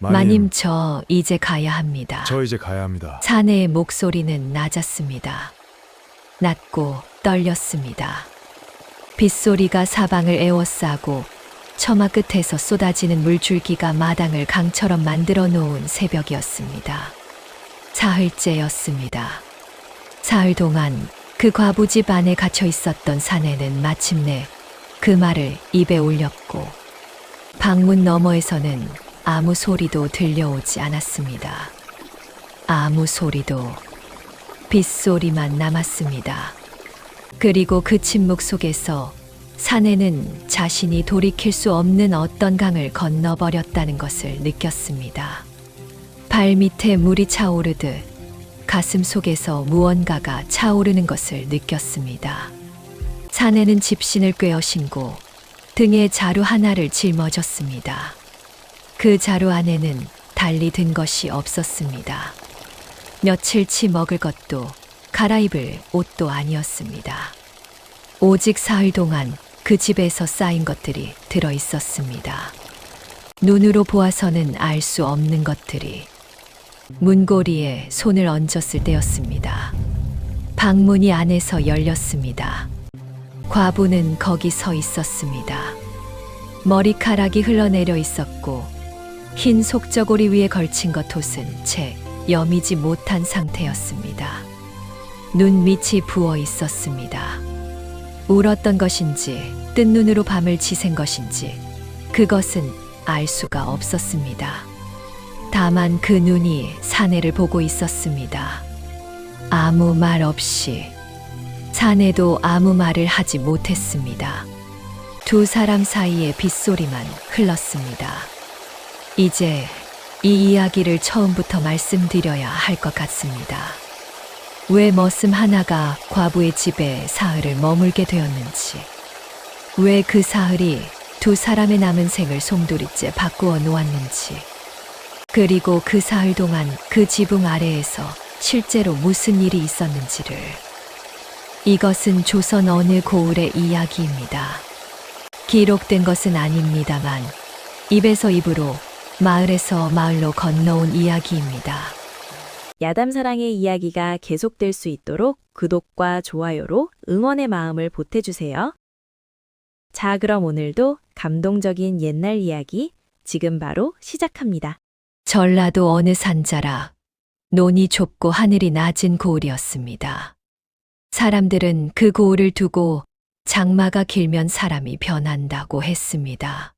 마님, 저 이제 가야 합니다. 저 이제 가야 합니다. 사내의 목소리는 낮았습니다. 낮고 떨렸습니다. 빗소리가 사방을 에워싸고 처마 끝에서 쏟아지는 물줄기가 마당을 강처럼 만들어 놓은 새벽이었습니다. 사흘째였습니다. 사흘 동안 그 과부집 안에 갇혀 있었던 사내는 마침내 그 말을 입에 올렸고 방문 너머에서는 아무 소리도 들려오지 않았습니다. 아무 소리도, 빗소리만 남았습니다. 그리고 그 침묵 속에서 사내는 자신이 돌이킬 수 없는 어떤 강을 건너버렸다는 것을 느꼈습니다. 발밑에 물이 차오르듯 가슴 속에서 무언가가 차오르는 것을 느꼈습니다. 사내는 집신을 꿰어신고 등에 자루 하나를 짊어졌습니다. 그 자루 안에는 달리 든 것이 없었습니다. 며칠치 먹을 것도 갈아입을 옷도 아니었습니다. 오직 사흘 동안 그 집에서 쌓인 것들이 들어 있었습니다. 눈으로 보아서는 알 수 없는 것들이. 문고리에 손을 얹었을 때였습니다. 방문이 안에서 열렸습니다. 과부는 거기 서 있었습니다. 머리카락이 흘러내려 있었고 흰 속저고리 위에 걸친 겉옷은 채 여미지 못한 상태였습니다. 눈 밑이 부어 있었습니다. 울었던 것인지 뜬 눈으로 밤을 지샌 것인지 그것은 알 수가 없었습니다. 다만 그 눈이 사내를 보고 있었습니다. 아무 말 없이. 사내도 아무 말을 하지 못했습니다. 두 사람 사이에 빗소리만 흘렀습니다. 이제 이 이야기를 처음부터 말씀드려야 할 것 같습니다. 왜 머슴 하나가 과부의 집에 사흘을 머물게 되었는지, 왜 그 사흘이 두 사람의 남은 생을 송두리째 바꾸어 놓았는지, 그리고 그 사흘 동안 그 지붕 아래에서 실제로 무슨 일이 있었는지를. 이것은 조선 어느 고을의 이야기입니다. 기록된 것은 아닙니다만 입에서 입으로, 마을에서 마을로 건너온 이야기입니다. 야담사랑의 이야기가 계속될 수 있도록 구독과 좋아요로 응원의 마음을 보태주세요. 자, 그럼 오늘도 감동적인 옛날 이야기 지금 바로 시작합니다. 전라도 어느 산자락, 논이 좁고 하늘이 낮은 고을이었습니다. 사람들은 그 고을을 두고 장마가 길면 사람이 변한다고 했습니다.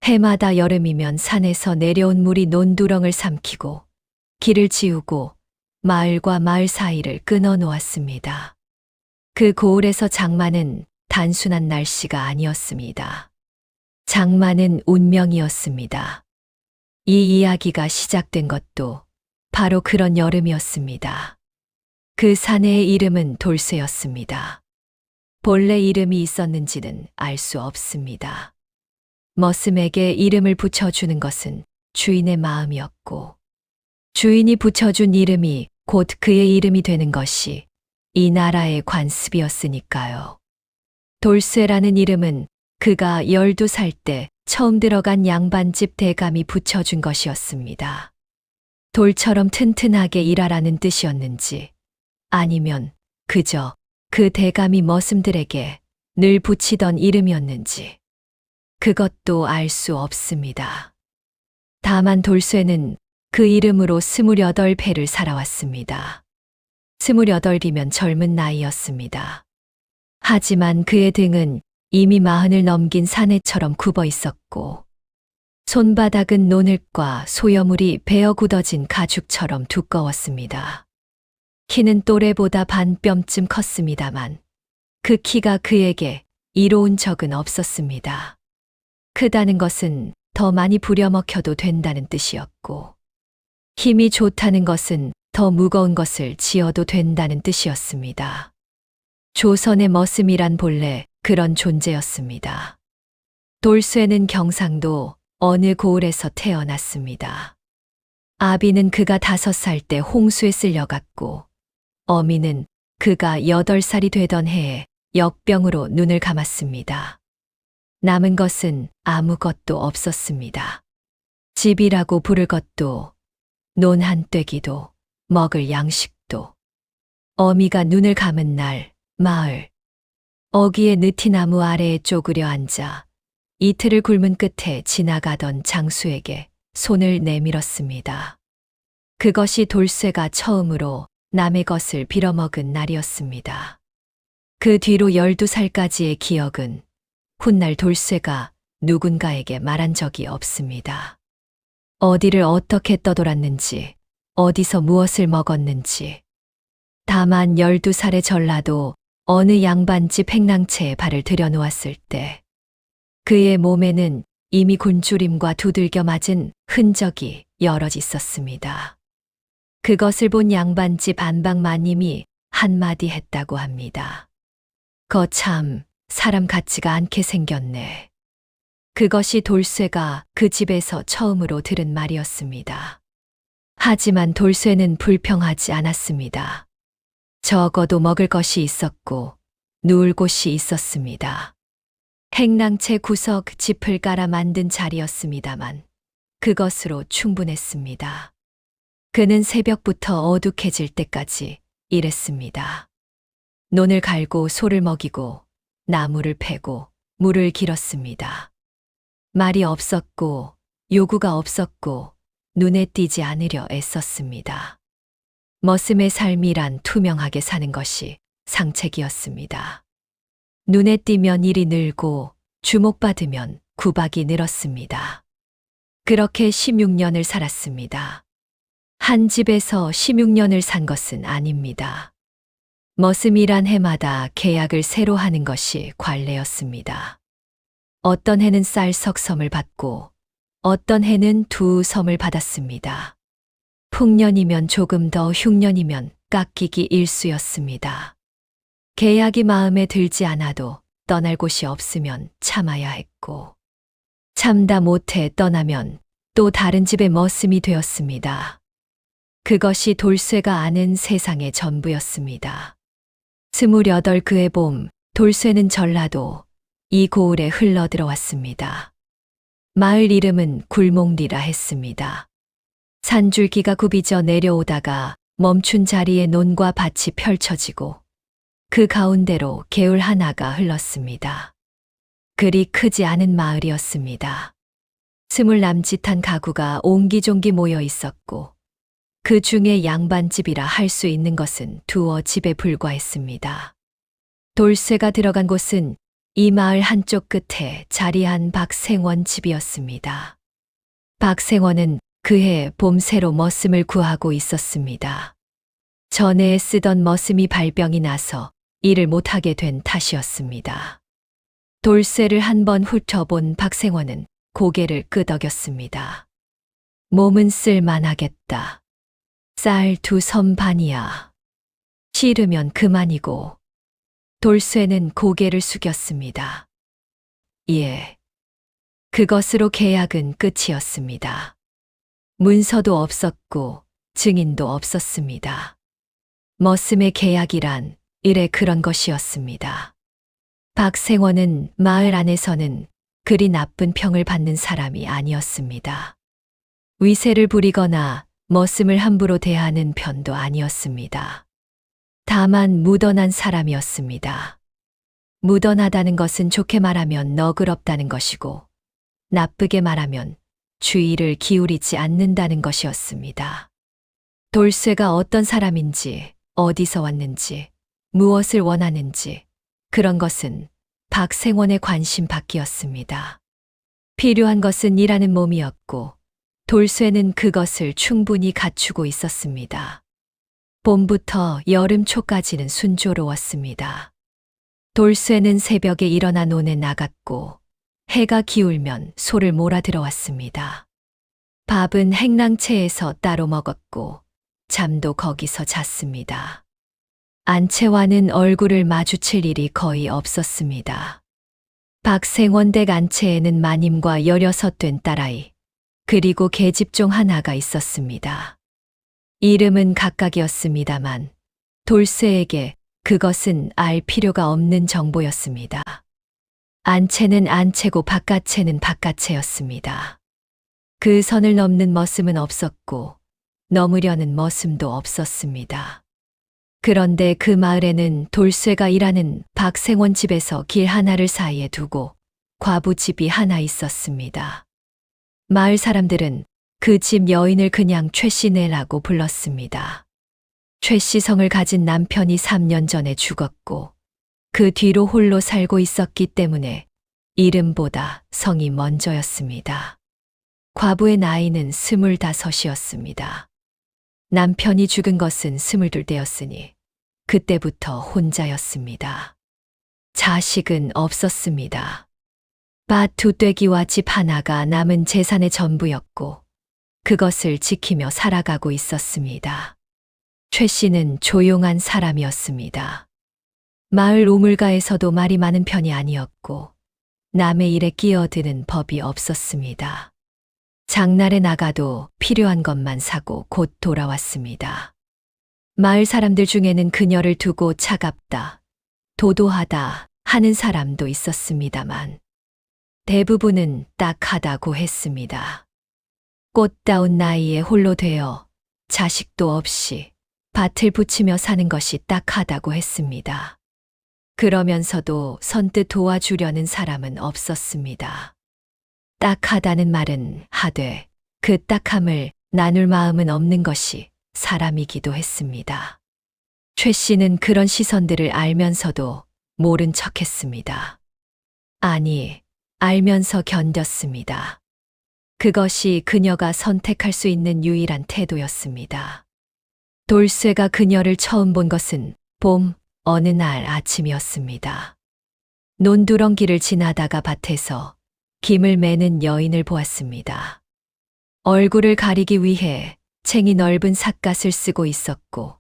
해마다 여름이면 산에서 내려온 물이 논두렁을 삼키고 길을 지우고 마을과 마을 사이를 끊어 놓았습니다. 그 고을에서 장마는 단순한 날씨가 아니었습니다. 장마는 운명이었습니다. 이 이야기가 시작된 것도 바로 그런 여름이었습니다. 그 사내의 이름은 돌쇠였습니다. 본래 이름이 있었는지는 알 수 없습니다. 머슴에게 이름을 붙여주는 것은 주인의 마음이었고, 주인이 붙여준 이름이 곧 그의 이름이 되는 것이 이 나라의 관습이었으니까요. 돌쇠라는 이름은 그가 12살 때 처음 들어간 양반집 대감이 붙여준 것이었습니다. 돌처럼 튼튼하게 일하라는 뜻이었는지, 아니면 그저 그 대감이 머슴들에게 늘 붙이던 이름이었는지, 그것도 알 수 없습니다. 다만 돌쇠는 그 이름으로 28회를 살아왔습니다. 28이면 젊은 나이였습니다. 하지만 그의 등은 이미 40을 넘긴 사내처럼 굽어 있었고, 손바닥은 논흙과 소여물이 베어 굳어진 가죽처럼 두꺼웠습니다. 키는 또래보다 반 뼘쯤 컸습니다만 그 키가 그에게 이로운 적은 없었습니다. 크다는 것은 더 많이 부려먹혀도 된다는 뜻이었고, 힘이 좋다는 것은 더 무거운 것을 지어도 된다는 뜻이었습니다. 조선의 머슴이란 본래 그런 존재였습니다. 돌쇠는 경상도 어느 고을에서 태어났습니다. 아비는 그가 5살 때 홍수에 쓸려갔고, 어미는 그가 8살이 되던 해에 역병으로 눈을 감았습니다. 남은 것은 아무것도 없었습니다. 집이라고 부를 것도, 논 한 떼기도, 먹을 양식도. 어미가 눈을 감은 날, 마을. 어귀의 느티나무 아래에 쪼그려 앉아 이틀을 굶은 끝에 지나가던 장수에게 손을 내밀었습니다. 그것이 돌쇠가 처음으로 남의 것을 빌어먹은 날이었습니다. 그 뒤로 12살까지의 기억은 훗날 돌쇠가 누군가에게 말한 적이 없습니다. 어디를 어떻게 떠돌았는지, 어디서 무엇을 먹었는지. 다만 12살의 전라도 어느 양반집 횡랑채에 발을 들여놓았을 때 그의 몸에는 이미 곤주림과 두들겨 맞은 흔적이 여럿 있었습니다. 그것을 본 양반집 안방마님이 한마디 했다고 합니다. 거참 사람 같지가 않게 생겼네. 그것이 돌쇠가 그 집에서 처음으로 들은 말이었습니다. 하지만 돌쇠는 불평하지 않았습니다. 적어도 먹을 것이 있었고 누울 곳이 있었습니다. 행랑채 구석 짚을 깔아 만든 자리였습니다만 그것으로 충분했습니다. 그는 새벽부터 어둑해질 때까지 일했습니다. 논을 갈고 소를 먹이고 나무를 패고 물을 길었습니다. 말이 없었고 요구가 없었고 눈에 띄지 않으려 애썼습니다. 머슴의 삶이란 투명하게 사는 것이 상책이었습니다. 눈에 띄면 일이 늘고 주목받으면 구박이 늘었습니다. 그렇게 16년을 살았습니다. 한 집에서 16년을 산 것은 아닙니다. 머슴이란 해마다 계약을 새로 하는 것이 관례였습니다. 어떤 해는 쌀 석섬을 받고 어떤 해는 2섬을 받았습니다. 풍년이면 조금 더 흉년이면 깎이기 일쑤였습니다. 계약이 마음에 들지 않아도 떠날 곳이 없으면 참아야 했고 참다 못해 떠나면 또 다른 집의 머슴이 되었습니다. 그것이 돌쇠가 아는 세상의 전부였습니다. 28 그의 봄, 돌쇠는 전라도 이 고을에 흘러들어왔습니다. 마을 이름은 굴목리라 했습니다. 산줄기가 굽이져 내려오다가 멈춘 자리에 논과 밭이 펼쳐지고 그 가운데로 개울 하나가 흘렀습니다. 그리 크지 않은 마을이었습니다. 20 남짓한 가구가 옹기종기 모여 있었고 그 중에 양반집이라 할 수 있는 것은 두어 집에 불과했습니다. 돌쇠가 들어간 곳은 이 마을 한쪽 끝에 자리한 박생원 집이었습니다. 박생원은 그해 봄새로 머슴을 구하고 있었습니다. 전에 쓰던 머슴이 발병이 나서 일을 못하게 된 탓이었습니다. 돌쇠를 한번 훑어본 박생원은 고개를 끄덕였습니다. 몸은 쓸만하겠다. 쌀 2섬 반이야. 싫으면 그만이고. 돌쇠는 고개를 숙였습니다. 예. 그것으로 계약은 끝이었습니다. 문서도 없었고 증인도 없었습니다. 머슴의 계약이란 이래 그런 것이었습니다. 박생원은 마을 안에서는 그리 나쁜 평을 받는 사람이 아니었습니다. 위세를 부리거나 머슴을 함부로 대하는 편도 아니었습니다. 다만 무던한 사람이었습니다. 무던하다는 것은 좋게 말하면 너그럽다는 것이고 나쁘게 말하면 주의를 기울이지 않는다는 것이었습니다. 돌쇠가 어떤 사람인지, 어디서 왔는지, 무엇을 원하는지 그런 것은 박생원의 관심 밖이었습니다. 필요한 것은 일하는 몸이었고 돌쇠는 그것을 충분히 갖추고 있었습니다. 봄부터 여름 초까지는 순조로웠습니다. 돌쇠는 새벽에 일어나 논에 나갔고 해가 기울면 소를 몰아 들어왔습니다. 밥은 행랑채에서 따로 먹었고 잠도 거기서 잤습니다. 안채와는 얼굴을 마주칠 일이 거의 없었습니다. 박생원 댁 안채에는 마님과 16된 딸아이, 그리고 계집종 하나가 있었습니다. 이름은 각각이었습니다만 돌쇠에게 그것은 알 필요가 없는 정보였습니다. 안채는 안채고 바깥채는 바깥채였습니다. 그 선을 넘는 머슴은 없었고 넘으려는 머슴도 없었습니다. 그런데 그 마을에는 돌쇠가 일하는 박생원 집에서 길 하나를 사이에 두고 과부 집이 하나 있었습니다. 마을 사람들은 그 집 여인을 그냥 최씨네라고 불렀습니다. 최씨 성을 가진 남편이 3년 전에 죽었고 그 뒤로 홀로 살고 있었기 때문에 이름보다 성이 먼저였습니다. 과부의 나이는 25이었습니다. 남편이 죽은 것은 22대였으니 그때부터 혼자였습니다. 자식은 없었습니다. 밭 2떼기와 집 하나가 남은 재산의 전부였고 그것을 지키며 살아가고 있었습니다. 최 씨는 조용한 사람이었습니다. 마을 우물가에서도 말이 많은 편이 아니었고 남의 일에 끼어드는 법이 없었습니다. 장날에 나가도 필요한 것만 사고 곧 돌아왔습니다. 마을 사람들 중에는 그녀를 두고 차갑다, 도도하다 하는 사람도 있었습니다만 대부분은 딱하다고 했습니다. 꽃다운 나이에 홀로 되어 자식도 없이 밭을 붙이며 사는 것이 딱하다고 했습니다. 그러면서도 선뜻 도와주려는 사람은 없었습니다. 딱하다는 말은 하되 그 딱함을 나눌 마음은 없는 것이 사람이기도 했습니다. 최 씨는 그런 시선들을 알면서도 모른 척했습니다. 아니, 알면서 견뎠습니다. 그것이 그녀가 선택할 수 있는 유일한 태도였습니다. 돌쇠가 그녀를 처음 본 것은 봄 어느 날 아침이었습니다. 논두렁길을 지나다가 밭에서 김을 매는 여인을 보았습니다. 얼굴을 가리기 위해 챙이 넓은 삿갓을 쓰고 있었고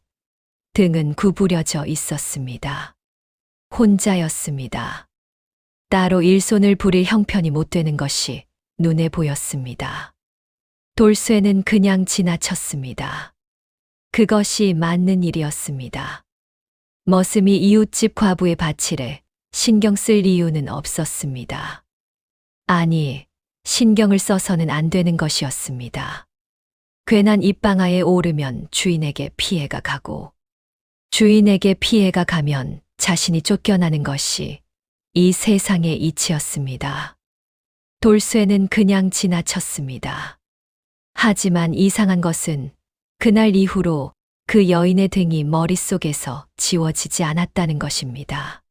등은 구부려져 있었습니다. 혼자였습니다. 따로 일손을 부릴 형편이 못 되는 것이 눈에 보였습니다. 돌쇠는 그냥 지나쳤습니다. 그것이 맞는 일이었습니다. 머슴이 이웃집 과부의 밭일에 신경 쓸 이유는 없었습니다. 아니, 신경을 써서는 안 되는 것이었습니다. 괜한 입방아에 오르면 주인에게 피해가 가고 주인에게 피해가 가면 자신이 쫓겨나는 것이 이 세상의 이치였습니다. 돌쇠는 그냥 지나쳤습니다. 하지만 이상한 것은 그날 이후로 그 여인의 등이 머릿속에서 지워지지 않았다는 것입니다.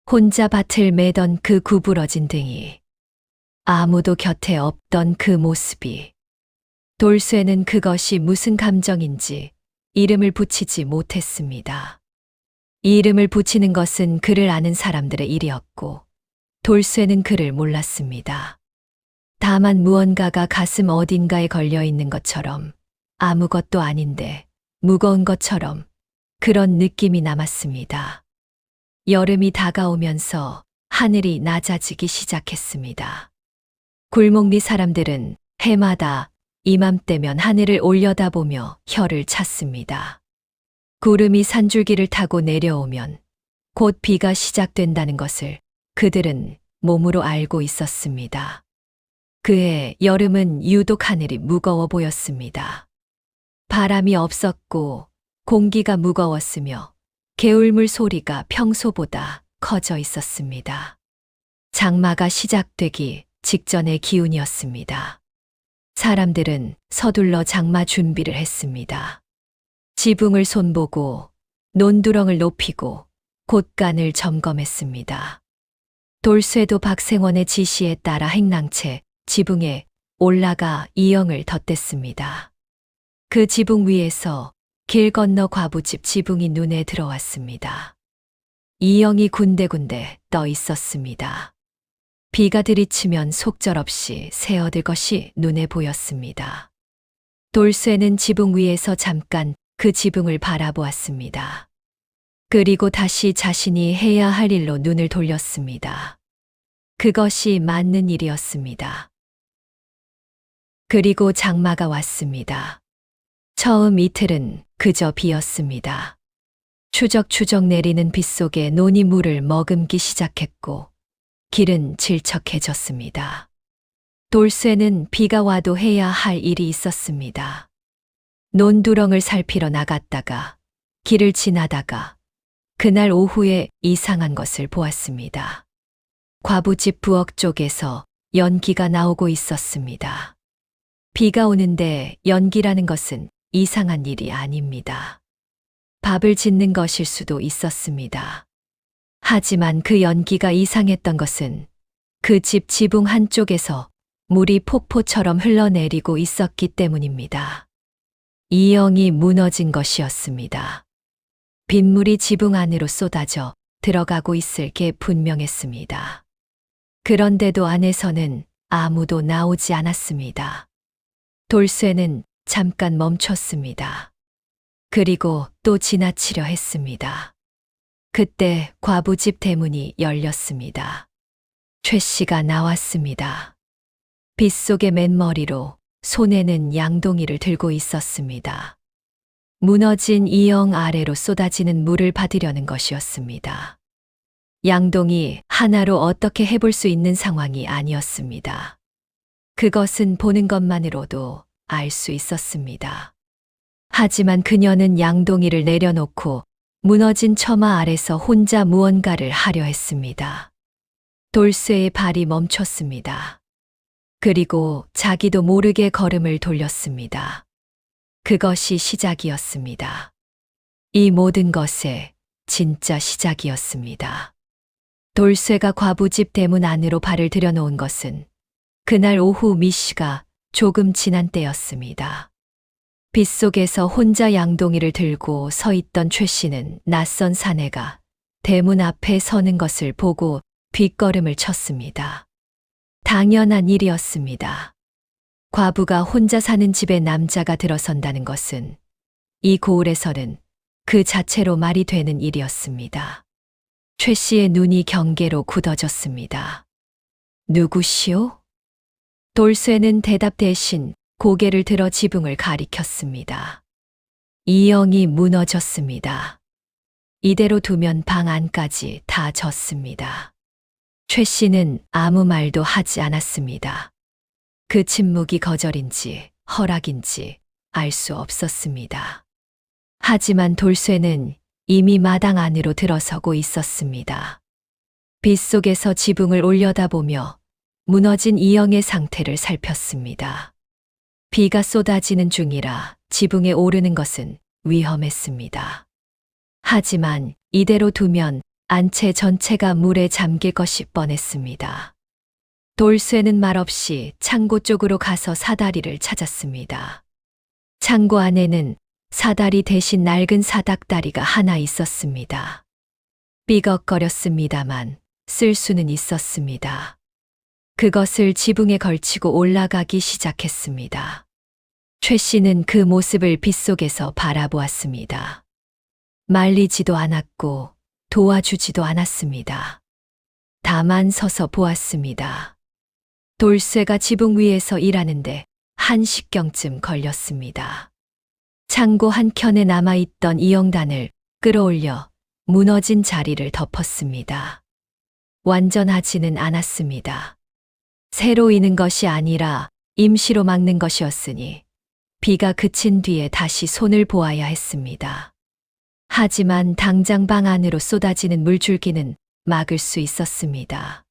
혼자 밭을 매던 그 구부러진 등이, 아무도 곁에 없던 그 모습이, 돌쇠는 그것이 무슨 감정인지 이름을 붙이지 못했습니다. 이름을 붙이는 것은 그를 아는 사람들의 일이었고 돌쇠는 그를 몰랐습니다. 다만 무언가가 가슴 어딘가에 걸려 있는 것처럼 아무것도 아닌데 무거운 것처럼 그런 느낌이 남았습니다. 여름이 다가오면서 하늘이 낮아지기 시작했습니다. 굴목 밑 사람들은 해마다 이맘때면 하늘을 올려다보며 혀를 찼습니다. 구름이 산줄기를 타고 내려오면 곧 비가 시작된다는 것을 그들은 몸으로 알고 있었습니다. 그해 여름은 유독 하늘이 무거워 보였습니다. 바람이 없었고 공기가 무거웠으며 개울물 소리가 평소보다 커져 있었습니다. 장마가 시작되기 직전의 기운이었습니다. 사람들은 서둘러 장마 준비를 했습니다. 지붕을 손보고 논두렁을 높이고 곳간을 점검했습니다. 돌쇠도 박생원의 지시에 따라 행랑채 지붕에 올라가 이영을 덧댔습니다. 그 지붕 위에서 길 건너 과부집 지붕이 눈에 들어왔습니다. 이영이 군데군데 떠 있었습니다. 비가 들이치면 속절없이 새어들 것이 눈에 보였습니다. 돌쇠는 지붕 위에서 잠깐 그 지붕을 바라보았습니다. 그리고 다시 자신이 해야 할 일로 눈을 돌렸습니다. 그것이 맞는 일이었습니다. 그리고 장마가 왔습니다. 처음 이틀은 그저 비였습니다. 추적추적 내리는 빗속에 논이 물을 머금기 시작했고 길은 질척해졌습니다. 돌쇠는 비가 와도 해야 할 일이 있었습니다. 논두렁을 살피러 나갔다가 길을 지나다가 그날 오후에 이상한 것을 보았습니다. 과부집 부엌 쪽에서 연기가 나오고 있었습니다. 비가 오는데 연기라는 것은 이상한 일이 아닙니다. 밥을 짓는 것일 수도 있었습니다. 하지만 그 연기가 이상했던 것은 그 집 지붕 한쪽에서 물이 폭포처럼 흘러내리고 있었기 때문입니다. 이영이 무너진 것이었습니다. 빗물이 지붕 안으로 쏟아져 들어가고 있을 게 분명했습니다. 그런데도 안에서는 아무도 나오지 않았습니다. 돌쇠는 잠깐 멈췄습니다. 그리고 또 지나치려 했습니다. 그때 과부집 대문이 열렸습니다. 최 씨가 나왔습니다. 빗속의 맨머리로 손에는 양동이를 들고 있었습니다. 무너진 이영 아래로 쏟아지는 물을 받으려는 것이었습니다. 양동이 하나로 어떻게 해볼 수 있는 상황이 아니었습니다. 그것은 보는 것만으로도 알 수 있었습니다. 하지만 그녀는 양동이를 내려놓고 무너진 처마 아래서 혼자 무언가를 하려 했습니다. 돌쇠의 발이 멈췄습니다. 그리고 자기도 모르게 걸음을 돌렸습니다. 그것이 시작이었습니다. 이 모든 것의 진짜 시작이었습니다. 돌쇠가 과부집 대문 안으로 발을 들여놓은 것은 그날 오후 미씨가 조금 지난 때였습니다. 빗속에서 혼자 양동이를 들고 서 있던 최 씨는 낯선 사내가 대문 앞에 서는 것을 보고 뒷걸음을 쳤습니다. 당연한 일이었습니다. 과부가 혼자 사는 집에 남자가 들어선다는 것은 이 고을에서는 그 자체로 말이 되는 일이었습니다. 최 씨의 눈이 경계로 굳어졌습니다. 누구시오? 돌쇠는 대답 대신 고개를 들어 지붕을 가리켰습니다. 이영이 무너졌습니다. 이대로 두면 방 안까지 다 젖습니다. 최 씨는 아무 말도 하지 않았습니다. 그 침묵이 거절인지 허락인지 알 수 없었습니다. 하지만 돌쇠는 이미 마당 안으로 들어서고 있었습니다. 빗속에서 지붕을 올려다보며 무너진 이영의 상태를 살폈습니다. 비가 쏟아지는 중이라 지붕에 오르는 것은 위험했습니다. 하지만 이대로 두면 안채 전체가 물에 잠길 것이 뻔했습니다. 돌쇠는 말없이 창고 쪽으로 가서 사다리를 찾았습니다. 창고 안에는 사다리 대신 낡은 사닥다리가 하나 있었습니다. 삐걱거렸습니다만 쓸 수는 있었습니다. 그것을 지붕에 걸치고 올라가기 시작했습니다. 최 씨는 그 모습을 빗속에서 바라보았습니다. 말리지도 않았고 도와주지도 않았습니다. 다만 서서 보았습니다. 돌쇠가 지붕 위에서 일하는데 1시경쯤 걸렸습니다. 창고 한켠에 남아있던 이영단을 끌어올려 무너진 자리를 덮었습니다. 완전하지는 않았습니다. 새로 이는 것이 아니라 임시로 막는 것이었으니 비가 그친 뒤에 다시 손을 보아야 했습니다. 하지만 당장 방 안으로 쏟아지는 물줄기는 막을 수 있었습니다.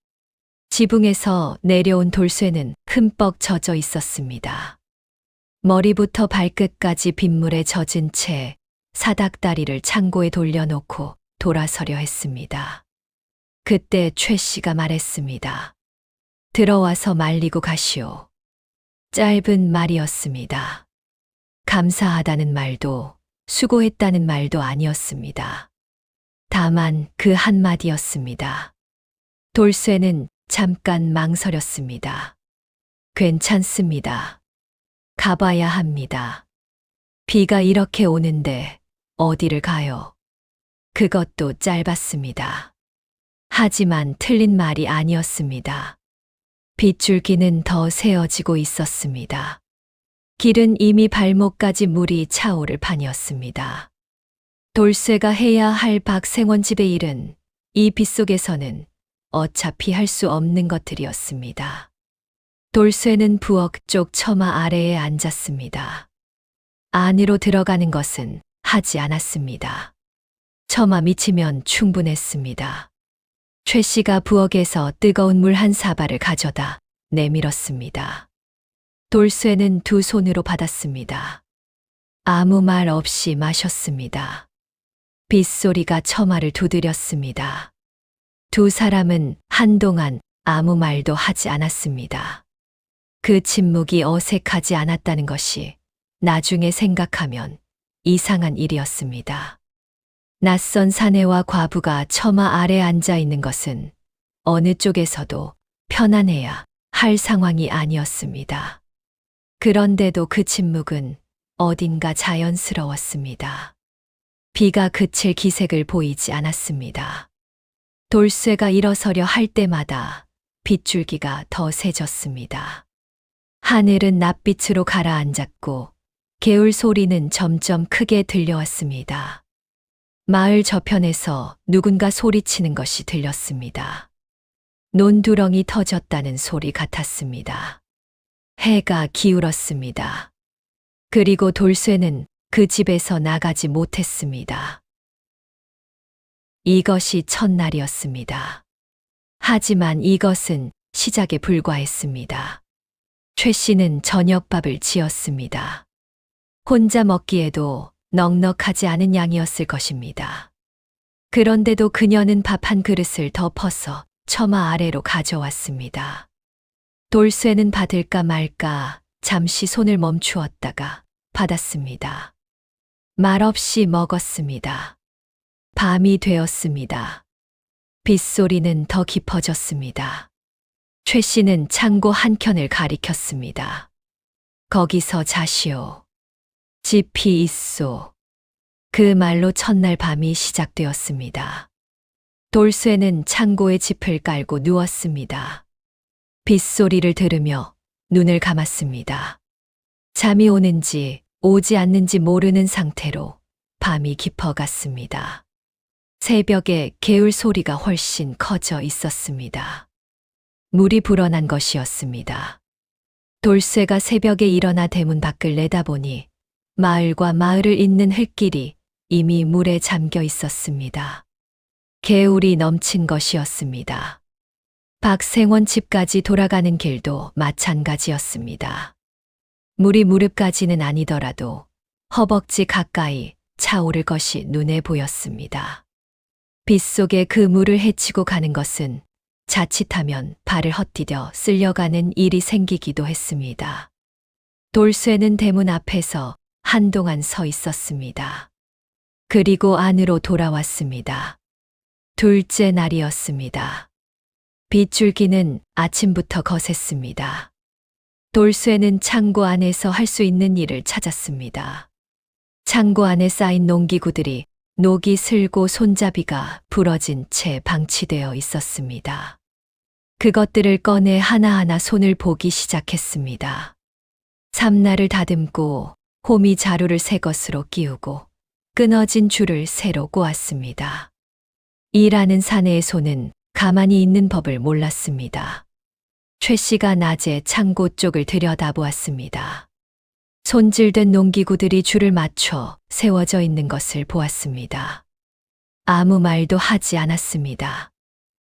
지붕에서 내려온 돌쇠는 흠뻑 젖어 있었습니다. 머리부터 발끝까지 빗물에 젖은 채 사닥다리를 창고에 돌려놓고 돌아서려 했습니다. 그때 최 씨가 말했습니다. 들어와서 말리고 가시오. 짧은 말이었습니다. 감사하다는 말도 수고했다는 말도 아니었습니다. 다만 그 한마디였습니다. 돌쇠는 잠깐 망설였습니다. 괜찮습니다. 가봐야 합니다. 비가 이렇게 오는데 어디를 가요? 그것도 짧았습니다. 하지만 틀린 말이 아니었습니다. 빗줄기는 더 세어지고 있었습니다. 길은 이미 발목까지 물이 차오를 판이었습니다. 돌쇠가 해야 할 박생원 집의 일은 이 빗속에서는 어차피 할 수 없는 것들이었습니다. 돌쇠는 부엌 쪽 처마 아래에 앉았습니다. 안으로 들어가는 것은 하지 않았습니다. 처마 밑이면 충분했습니다. 최 씨가 부엌에서 뜨거운 물 한 사발을 가져다 내밀었습니다. 돌쇠는 두 손으로 받았습니다. 아무 말 없이 마셨습니다. 빗소리가 처마를 두드렸습니다. 두 사람은 한동안 아무 말도 하지 않았습니다. 그 침묵이 어색하지 않았다는 것이 나중에 생각하면 이상한 일이었습니다. 낯선 사내와 과부가 처마 아래 앉아 있는 것은 어느 쪽에서도 편안해야 할 상황이 아니었습니다. 그런데도 그 침묵은 어딘가 자연스러웠습니다. 비가 그칠 기색을 보이지 않았습니다. 돌쇠가 일어서려 할 때마다 빗줄기가 더 세졌습니다. 하늘은 낯빛으로 가라앉았고 개울 소리는 점점 크게 들려왔습니다. 마을 저편에서 누군가 소리치는 것이 들렸습니다. 논두렁이 터졌다는 소리 같았습니다. 해가 기울었습니다. 그리고 돌쇠는 그 집에서 나가지 못했습니다. 이것이 첫날이었습니다. 하지만 이것은 시작에 불과했습니다. 최 씨는 저녁밥을 지었습니다. 혼자 먹기에도 넉넉하지 않은 양이었을 것입니다. 그런데도 그녀는 밥 한 그릇을 덮어서 처마 아래로 가져왔습니다. 돌쇠는 받을까 말까 잠시 손을 멈추었다가 받았습니다. 말없이 먹었습니다. 밤이 되었습니다. 빗소리는 더 깊어졌습니다. 최 씨는 창고 한켠을 가리켰습니다. 거기서 자시오. 집이 있소. 그 말로 첫날 밤이 시작되었습니다. 돌쇠는 창고에 짚을 깔고 누웠습니다. 빗소리를 들으며 눈을 감았습니다. 잠이 오는지 오지 않는지 모르는 상태로 밤이 깊어갔습니다. 새벽에 개울 소리가 훨씬 커져 있었습니다. 물이 불어난 것이었습니다. 돌쇠가 새벽에 일어나 대문 밖을 내다보니 마을과 마을을 잇는 흙길이 이미 물에 잠겨 있었습니다. 개울이 넘친 것이었습니다. 박생원 집까지 돌아가는 길도 마찬가지였습니다. 물이 무릎까지는 아니더라도 허벅지 가까이 차오를 것이 눈에 보였습니다. 빗속에 그 물을 헤치고 가는 것은 자칫하면 발을 헛디뎌 쓸려가는 일이 생기기도 했습니다. 돌쇠는 대문 앞에서 한동안 서 있었습니다. 그리고 안으로 돌아왔습니다. 둘째 날이었습니다. 빗줄기는 아침부터 거셌습니다. 돌쇠는 창고 안에서 할 수 있는 일을 찾았습니다. 창고 안에 쌓인 농기구들이 녹이 슬고 손잡이가 부러진 채 방치되어 있었습니다. 그것들을 꺼내 하나하나 손을 보기 시작했습니다. 삼날을 다듬고 호미 자루를 새 것으로 끼우고 끊어진 줄을 새로 꼬았습니다. 일하는 사내의 손은 가만히 있는 법을 몰랐습니다. 최 씨가 낮에 창고 쪽을 들여다보았습니다. 손질된 농기구들이 줄을 맞춰 세워져 있는 것을 보았습니다. 아무 말도 하지 않았습니다.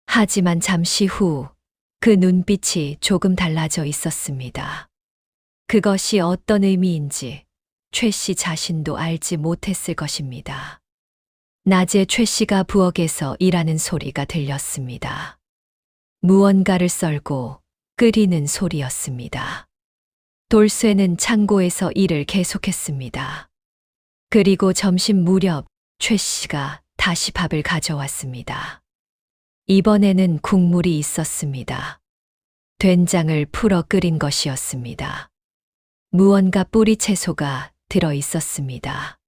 하지만 잠시 후 그 눈빛이 조금 달라져 있었습니다. 그것이 어떤 의미인지 최 씨 자신도 알지 못했을 것입니다. 낮에 최 씨가 부엌에서 일하는 소리가 들렸습니다. 무언가를 썰고 끓이는 소리였습니다. 돌쇠는 창고에서 일을 계속했습니다. 그리고 점심 무렵 최 씨가 다시 밥을 가져왔습니다. 이번에는 국물이 있었습니다. 된장을 풀어 끓인 것이었습니다. 무언가 뿌리 채소가 들어 있었습니다.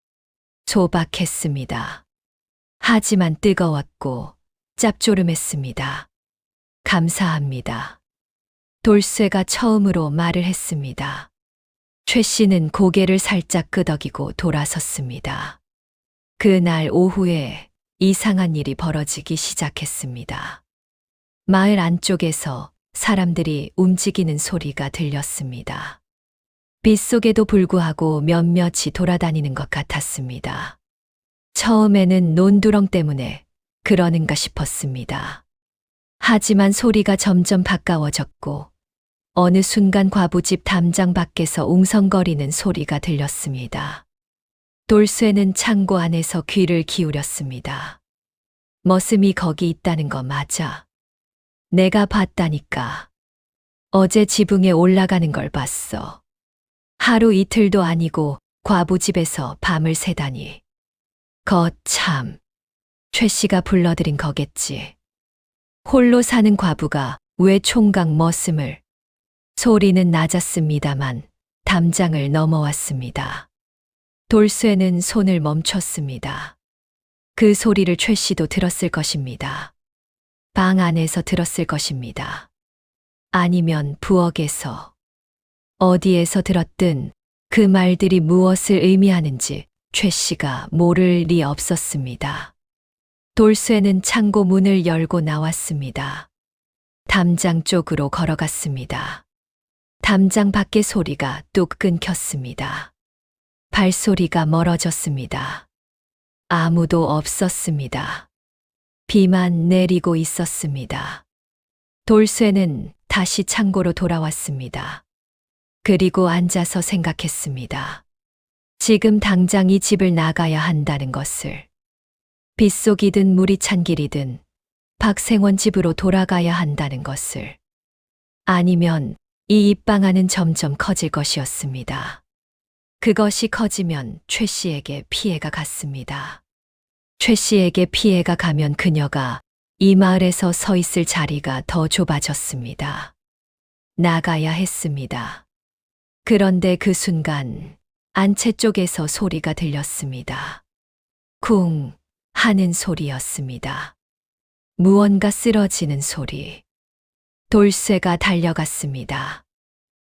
소박했습니다. 하지만 뜨거웠고 짭조름했습니다. 감사합니다. 돌쇠가 처음으로 말을 했습니다. 최 씨는 고개를 살짝 끄덕이고 돌아섰습니다. 그날 오후에 이상한 일이 벌어지기 시작했습니다. 마을 안쪽에서 사람들이 움직이는 소리가 들렸습니다. 빗속에도 불구하고 몇몇이 돌아다니는 것 같았습니다. 처음에는 논두렁 때문에 그러는가 싶었습니다. 하지만 소리가 점점 가까워졌고 어느 순간 과부집 담장 밖에서 웅성거리는 소리가 들렸습니다. 돌쇠는 창고 안에서 귀를 기울였습니다. 머슴이 거기 있다는 거 맞아. 내가 봤다니까. 어제 지붕에 올라가는 걸 봤어. 하루 이틀도 아니고 과부집에서 밤을 새다니. 거참. 최 씨가 불러들인 거겠지. 홀로 사는 과부가 왜 총각 머슴을. 소리는 낮았습니다만 담장을 넘어왔습니다. 돌쇠는 손을 멈췄습니다. 그 소리를 최 씨도 들었을 것입니다. 방 안에서 들었을 것입니다. 아니면 부엌에서. 어디에서 들었든 그 말들이 무엇을 의미하는지 최 씨가 모를 리 없었습니다. 돌쇠는 창고 문을 열고 나왔습니다. 담장 쪽으로 걸어갔습니다. 담장 밖의 소리가 뚝 끊겼습니다. 발소리가 멀어졌습니다. 아무도 없었습니다. 비만 내리고 있었습니다. 돌쇠는 다시 창고로 돌아왔습니다. 그리고 앉아서 생각했습니다. 지금 당장 이 집을 나가야 한다는 것을. 빗속이든 물이 찬 길이든 박생원 집으로 돌아가야 한다는 것을. 아니면 이 입방아는 점점 커질 것이었습니다. 그것이 커지면 최 씨에게 피해가 갔습니다. 최 씨에게 피해가 가면 그녀가 이 마을에서 서 있을 자리가 더 좁아졌습니다. 나가야 했습니다. 그런데 그 순간 안채 쪽에서 소리가 들렸습니다. 쿵 하는 소리였습니다. 무언가 쓰러지는 소리. 돌쇠가 달려갔습니다.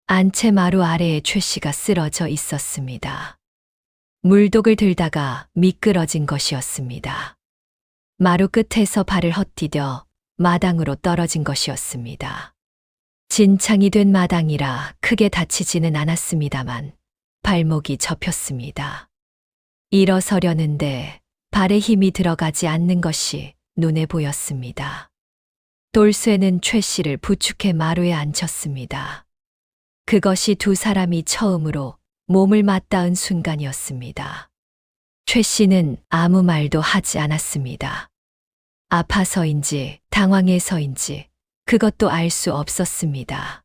안채 마루 아래에 최 씨가 쓰러져 있었습니다. 물독을 들다가 미끄러진 것이었습니다. 마루 끝에서 발을 헛디뎌 마당으로 떨어진 것이었습니다. 진창이 된 마당이라 크게 다치지는 않았습니다만 발목이 접혔습니다. 일어서려는데 발에 힘이 들어가지 않는 것이 눈에 보였습니다. 돌쇠는 최 씨를 부축해 마루에 앉혔습니다. 그것이 두 사람이 처음으로 몸을 맞닿은 순간이었습니다. 최 씨는 아무 말도 하지 않았습니다. 아파서인지 당황해서인지 그것도 알 수 없었습니다.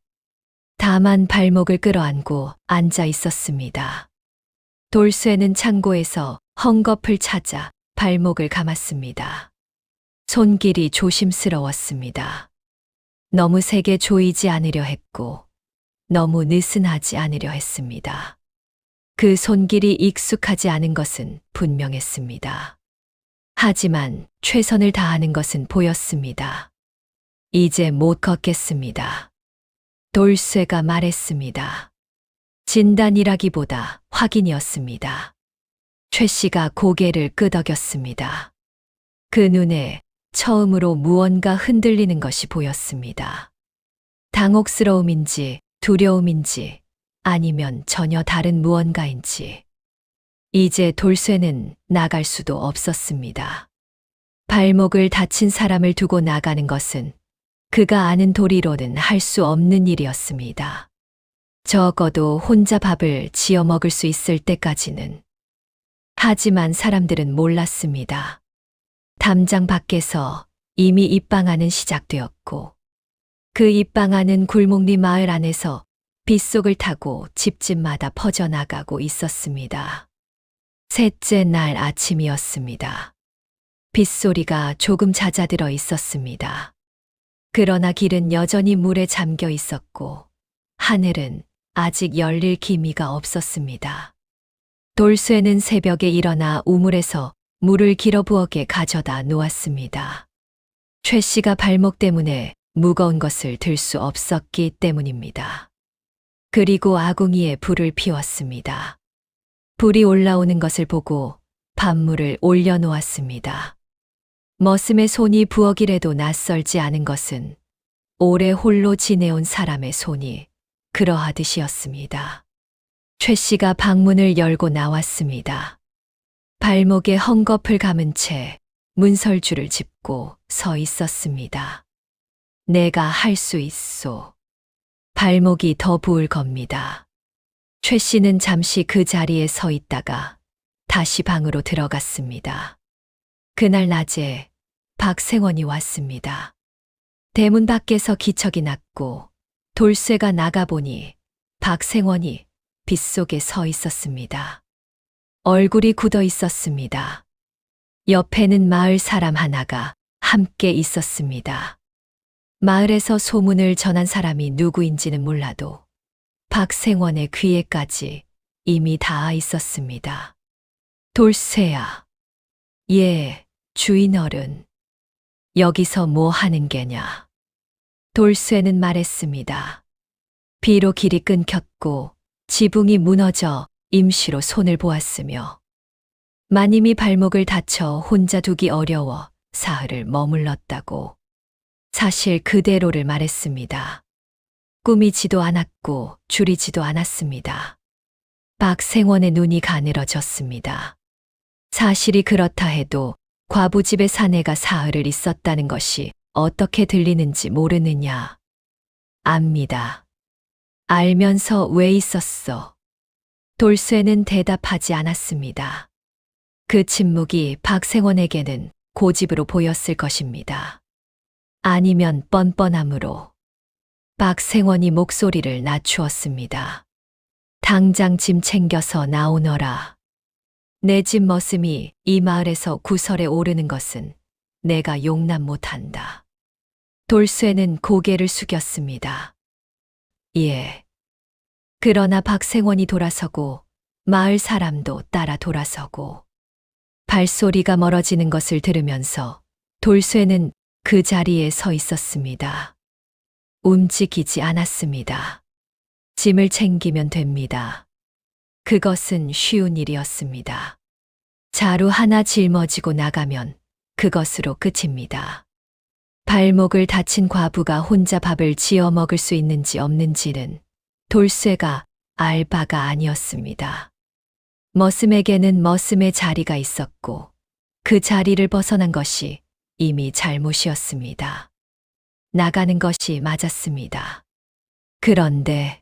다만 발목을 끌어안고 앉아 있었습니다. 돌쇠는 창고에서 헝겊을 찾아 발목을 감았습니다. 손길이 조심스러웠습니다. 너무 세게 조이지 않으려 했고 너무 느슨하지 않으려 했습니다. 그 손길이 익숙하지 않은 것은 분명했습니다. 하지만 최선을 다하는 것은 보였습니다. 이제 못 걷겠습니다. 돌쇠가 말했습니다. 진단이라기보다 확인이었습니다. 최 씨가 고개를 끄덕였습니다. 그 눈에 처음으로 무언가 흔들리는 것이 보였습니다. 당혹스러움인지 두려움인지 아니면 전혀 다른 무언가인지. 이제 돌쇠는 나갈 수도 없었습니다. 발목을 다친 사람을 두고 나가는 것은 그가 아는 도리로는 할 수 없는 일이었습니다. 적어도 혼자 밥을 지어 먹을 수 있을 때까지는. 하지만 사람들은 몰랐습니다. 담장 밖에서 이미 입방아는 시작되었고 그 입방아는 굴목리 마을 안에서 빗속을 타고 집집마다 퍼져나가고 있었습니다. 셋째 날 아침이었습니다. 빗소리가 조금 잦아들어 있었습니다. 그러나 길은 여전히 물에 잠겨 있었고 하늘은 아직 열릴 기미가 없었습니다. 돌쇠는 새벽에 일어나 우물에서 물을 길어 부엌에 가져다 놓았습니다. 최 씨가 발목 때문에 무거운 것을 들 수 없었기 때문입니다. 그리고 아궁이에 불을 피웠습니다. 불이 올라오는 것을 보고 밥물을 올려놓았습니다. 머슴의 손이 부엌이라도 낯설지 않은 것은 오래 홀로 지내온 사람의 손이 그러하듯이었습니다. 최 씨가 방문을 열고 나왔습니다. 발목에 헝겊을 감은 채 문설주를 짚고 서 있었습니다. 내가 할 수 있소. 발목이 더 부을 겁니다. 최 씨는 잠시 그 자리에 서 있다가 다시 방으로 들어갔습니다. 그날 낮에 박생원이 왔습니다. 대문 밖에서 기척이 났고 돌쇠가 나가보니 박생원이 빗속에 서 있었습니다. 얼굴이 굳어 있었습니다. 옆에는 마을 사람 하나가 함께 있었습니다. 마을에서 소문을 전한 사람이 누구인지는 몰라도 박생원의 귀에까지 이미 닿아 있었습니다. 돌쇠야. 예, 주인 어른. 여기서 뭐 하는 게냐? 돌쇠는 말했습니다. 비로 길이 끊겼고 지붕이 무너져 임시로 손을 보았으며 마님이 발목을 다쳐 혼자 두기 어려워 사흘을 머물렀다고 사실 그대로를 말했습니다. 꾸미지도 않았고 줄이지도 않았습니다. 박생원의 눈이 가늘어졌습니다. 사실이 그렇다 해도 과부집에 사내가 사흘을 있었다는 것이 어떻게 들리는지 모르느냐. 압니다. 알면서 왜 있었어? 돌쇠는 대답하지 않았습니다. 그 침묵이 박생원에게는 고집으로 보였을 것입니다. 아니면 뻔뻔함으로. 박생원이 목소리를 낮추었습니다. 당장 짐 챙겨서 나오너라. 내 집 머슴이 이 마을에서 구설에 오르는 것은 내가 용납 못한다. 돌쇠는 고개를 숙였습니다. 예. 그러나 박생원이 돌아서고 마을 사람도 따라 돌아서고 발소리가 멀어지는 것을 들으면서 돌쇠는 그 자리에 서 있었습니다. 움직이지 않았습니다. 짐을 챙기면 됩니다. 그것은 쉬운 일이었습니다. 자루 하나 짊어지고 나가면 그것으로 끝입니다. 발목을 다친 과부가 혼자 밥을 지어 먹을 수 있는지 없는지는 돌쇠가 알 바가 아니었습니다. 머슴에게는 머슴의 자리가 있었고 그 자리를 벗어난 것이 이미 잘못이었습니다. 나가는 것이 맞았습니다. 그런데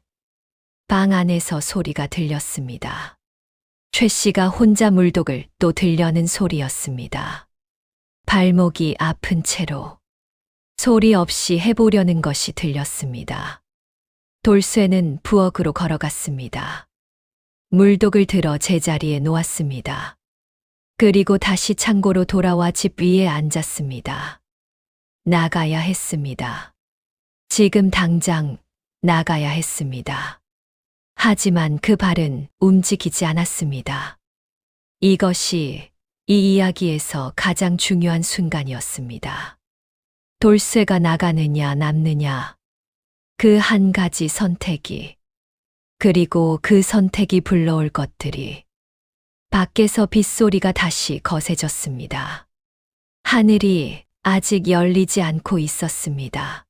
방 안에서 소리가 들렸습니다. 최 씨가 혼자 물독을 또 들려는 소리였습니다. 발목이 아픈 채로 소리 없이 해보려는 것이 들렸습니다. 돌쇠는 부엌으로 걸어갔습니다. 물독을 들어 제자리에 놓았습니다. 그리고 다시 창고로 돌아와 집 위에 앉았습니다. 나가야 했습니다. 지금 당장 나가야 했습니다. 하지만 그 발은 움직이지 않았습니다. 이것이 이 이야기에서 가장 중요한 순간이었습니다. 돌쇠가 나가느냐 남느냐 그 한 가지 선택이 그리고 그 선택이 불러올 것들이 밖에서 빗소리가 다시 거세졌습니다. 하늘이 아직 열리지 않고 있었습니다.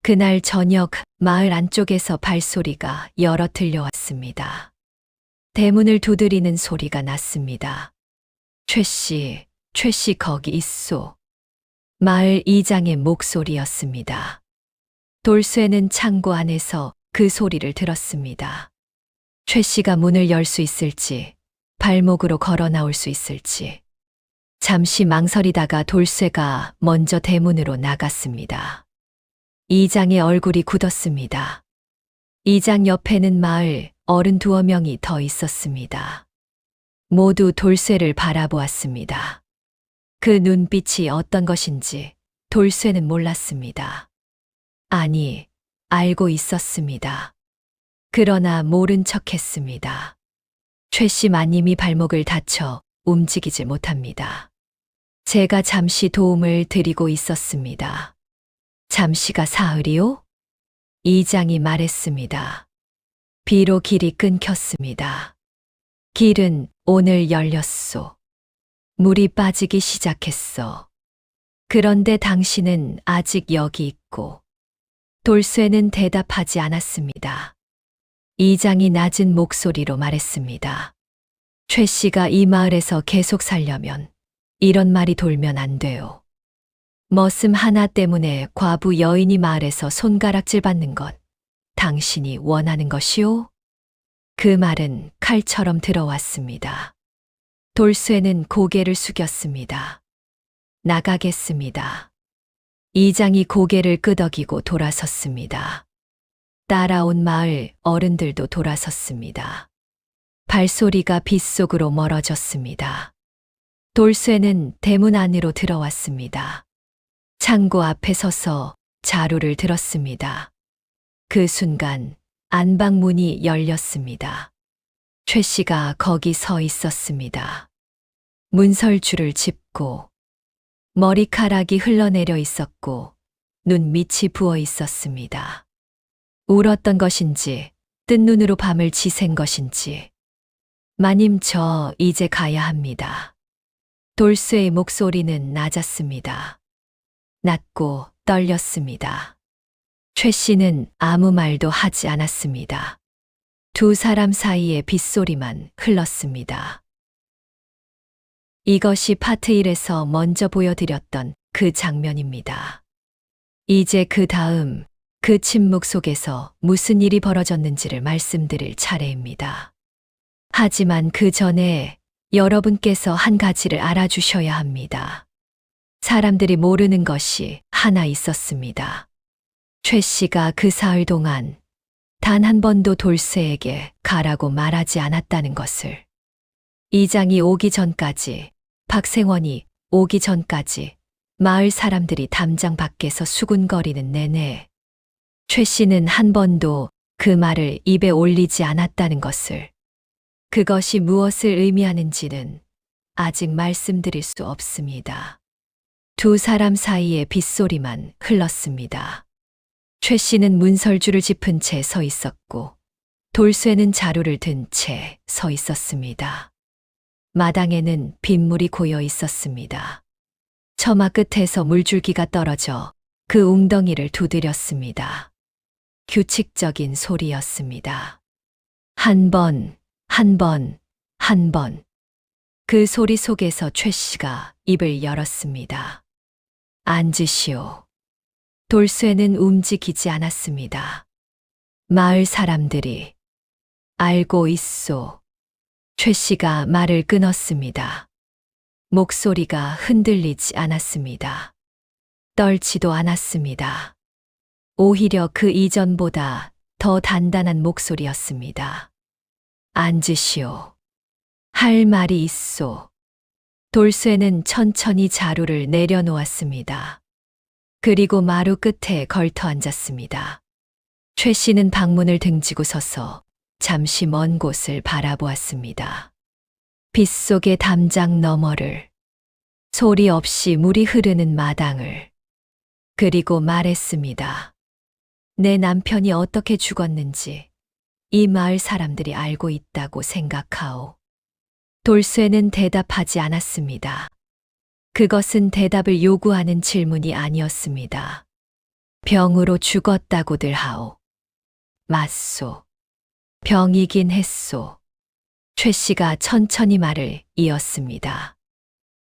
그날 저녁 마을 안쪽에서 발소리가 여러 들려왔습니다. 대문을 두드리는 소리가 났습니다. 최 씨 거기 있소. 마을 이장의 목소리였습니다. 돌쇠는 창고 안에서 그 소리를 들었습니다. 최 씨가 문을 열 수 있을지, 발목으로 걸어 나올 수 있을지. 잠시 망설이다가 돌쇠가 먼저 대문으로 나갔습니다. 이장의 얼굴이 굳었습니다. 이장 옆에는 마을 어른 두어 명이 더 있었습니다. 모두 돌쇠를 바라보았습니다. 그 눈빛이 어떤 것인지 돌쇠는 몰랐습니다. 아니, 알고 있었습니다. 그러나 모른 척했습니다. 최 씨 마님이 발목을 다쳐 움직이지 못합니다. 제가 잠시 도움을 드리고 있었습니다. 잠시가 사흘이요? 이장이 말했습니다. 비로 길이 끊겼습니다. 길은 오늘 열렸소. 물이 빠지기 시작했어. 그런데 당신은 아직 여기 있고. 돌쇠는 대답하지 않았습니다. 이장이 낮은 목소리로 말했습니다. 최 씨가 이 마을에서 계속 살려면 이런 말이 돌면 안 돼요. 머슴 하나 때문에 과부 여인이 마을에서 손가락질 받는 것, 당신이 원하는 것이오? 그 말은 칼처럼 들어왔습니다. 돌쇠는 고개를 숙였습니다. 나가겠습니다. 이장이 고개를 끄덕이고 돌아섰습니다. 따라온 마을 어른들도 돌아섰습니다. 발소리가 빗속으로 멀어졌습니다. 돌쇠는 대문 안으로 들어왔습니다. 창고 앞에 서서 자루를 들었습니다. 그 순간 안방문이 열렸습니다. 최 씨가 거기 서 있었습니다. 문설주를 짚고 머리카락이 흘러내려 있었고 눈 밑이 부어 있었습니다. 울었던 것인지 뜬 눈으로 밤을 지샌 것인지. 마님, 저 이제 가야 합니다. 돌쇠의 목소리는 낮았습니다. 낮고 떨렸습니다. 최 씨는 아무 말도 하지 않았습니다. 두 사람 사이에 빗소리만 흘렀습니다. 이것이 파트 1에서 먼저 보여드렸던 그 장면입니다. 이제 그 다음 그 침묵 속에서 무슨 일이 벌어졌는지를 말씀드릴 차례입니다. 하지만 그 전에 여러분께서 한 가지를 알아주셔야 합니다. 사람들이 모르는 것이 하나 있었습니다. 최 씨가 그 사흘 동안 단 한 번도 돌쇠에게 가라고 말하지 않았다는 것을. 이장이 오기 전까지, 박생원이 오기 전까지 마을 사람들이 담장 밖에서 수군거리는 내내 최 씨는 한 번도 그 말을 입에 올리지 않았다는 것을. 그것이 무엇을 의미하는지는 아직 말씀드릴 수 없습니다. 두 사람 사이에 빗소리만 흘렀습니다. 최 씨는 문설주를 짚은 채 서 있었고 돌쇠는 자루를 든 채 서 있었습니다. 마당에는 빗물이 고여 있었습니다. 처마 끝에서 물줄기가 떨어져 그 웅덩이를 두드렸습니다. 규칙적인 소리였습니다. 한 번, 한 번, 한 번. 그 소리 속에서 최 씨가 입을 열었습니다. 앉으시오. 돌쇠는 움직이지 않았습니다. 마을 사람들이 알고 있소. 최 씨가 말을 끊었습니다. 목소리가 흔들리지 않았습니다. 떨지도 않았습니다. 오히려 그 이전보다 더 단단한 목소리였습니다. 앉으시오. 할 말이 있소. 돌쇠는 천천히 자루를 내려놓았습니다. 그리고 마루 끝에 걸터 앉았습니다. 최 씨는 방문을 등지고 서서 잠시 먼 곳을 바라보았습니다. 빗속의 담장 너머를, 소리 없이 물이 흐르는 마당을. 그리고 말했습니다. 내 남편이 어떻게 죽었는지 이 마을 사람들이 알고 있다고 생각하오. 돌쇠는 대답하지 않았습니다. 그것은 대답을 요구하는 질문이 아니었습니다. 병으로 죽었다고들 하오. 맞소. 병이긴 했소. 최 씨가 천천히 말을 이었습니다.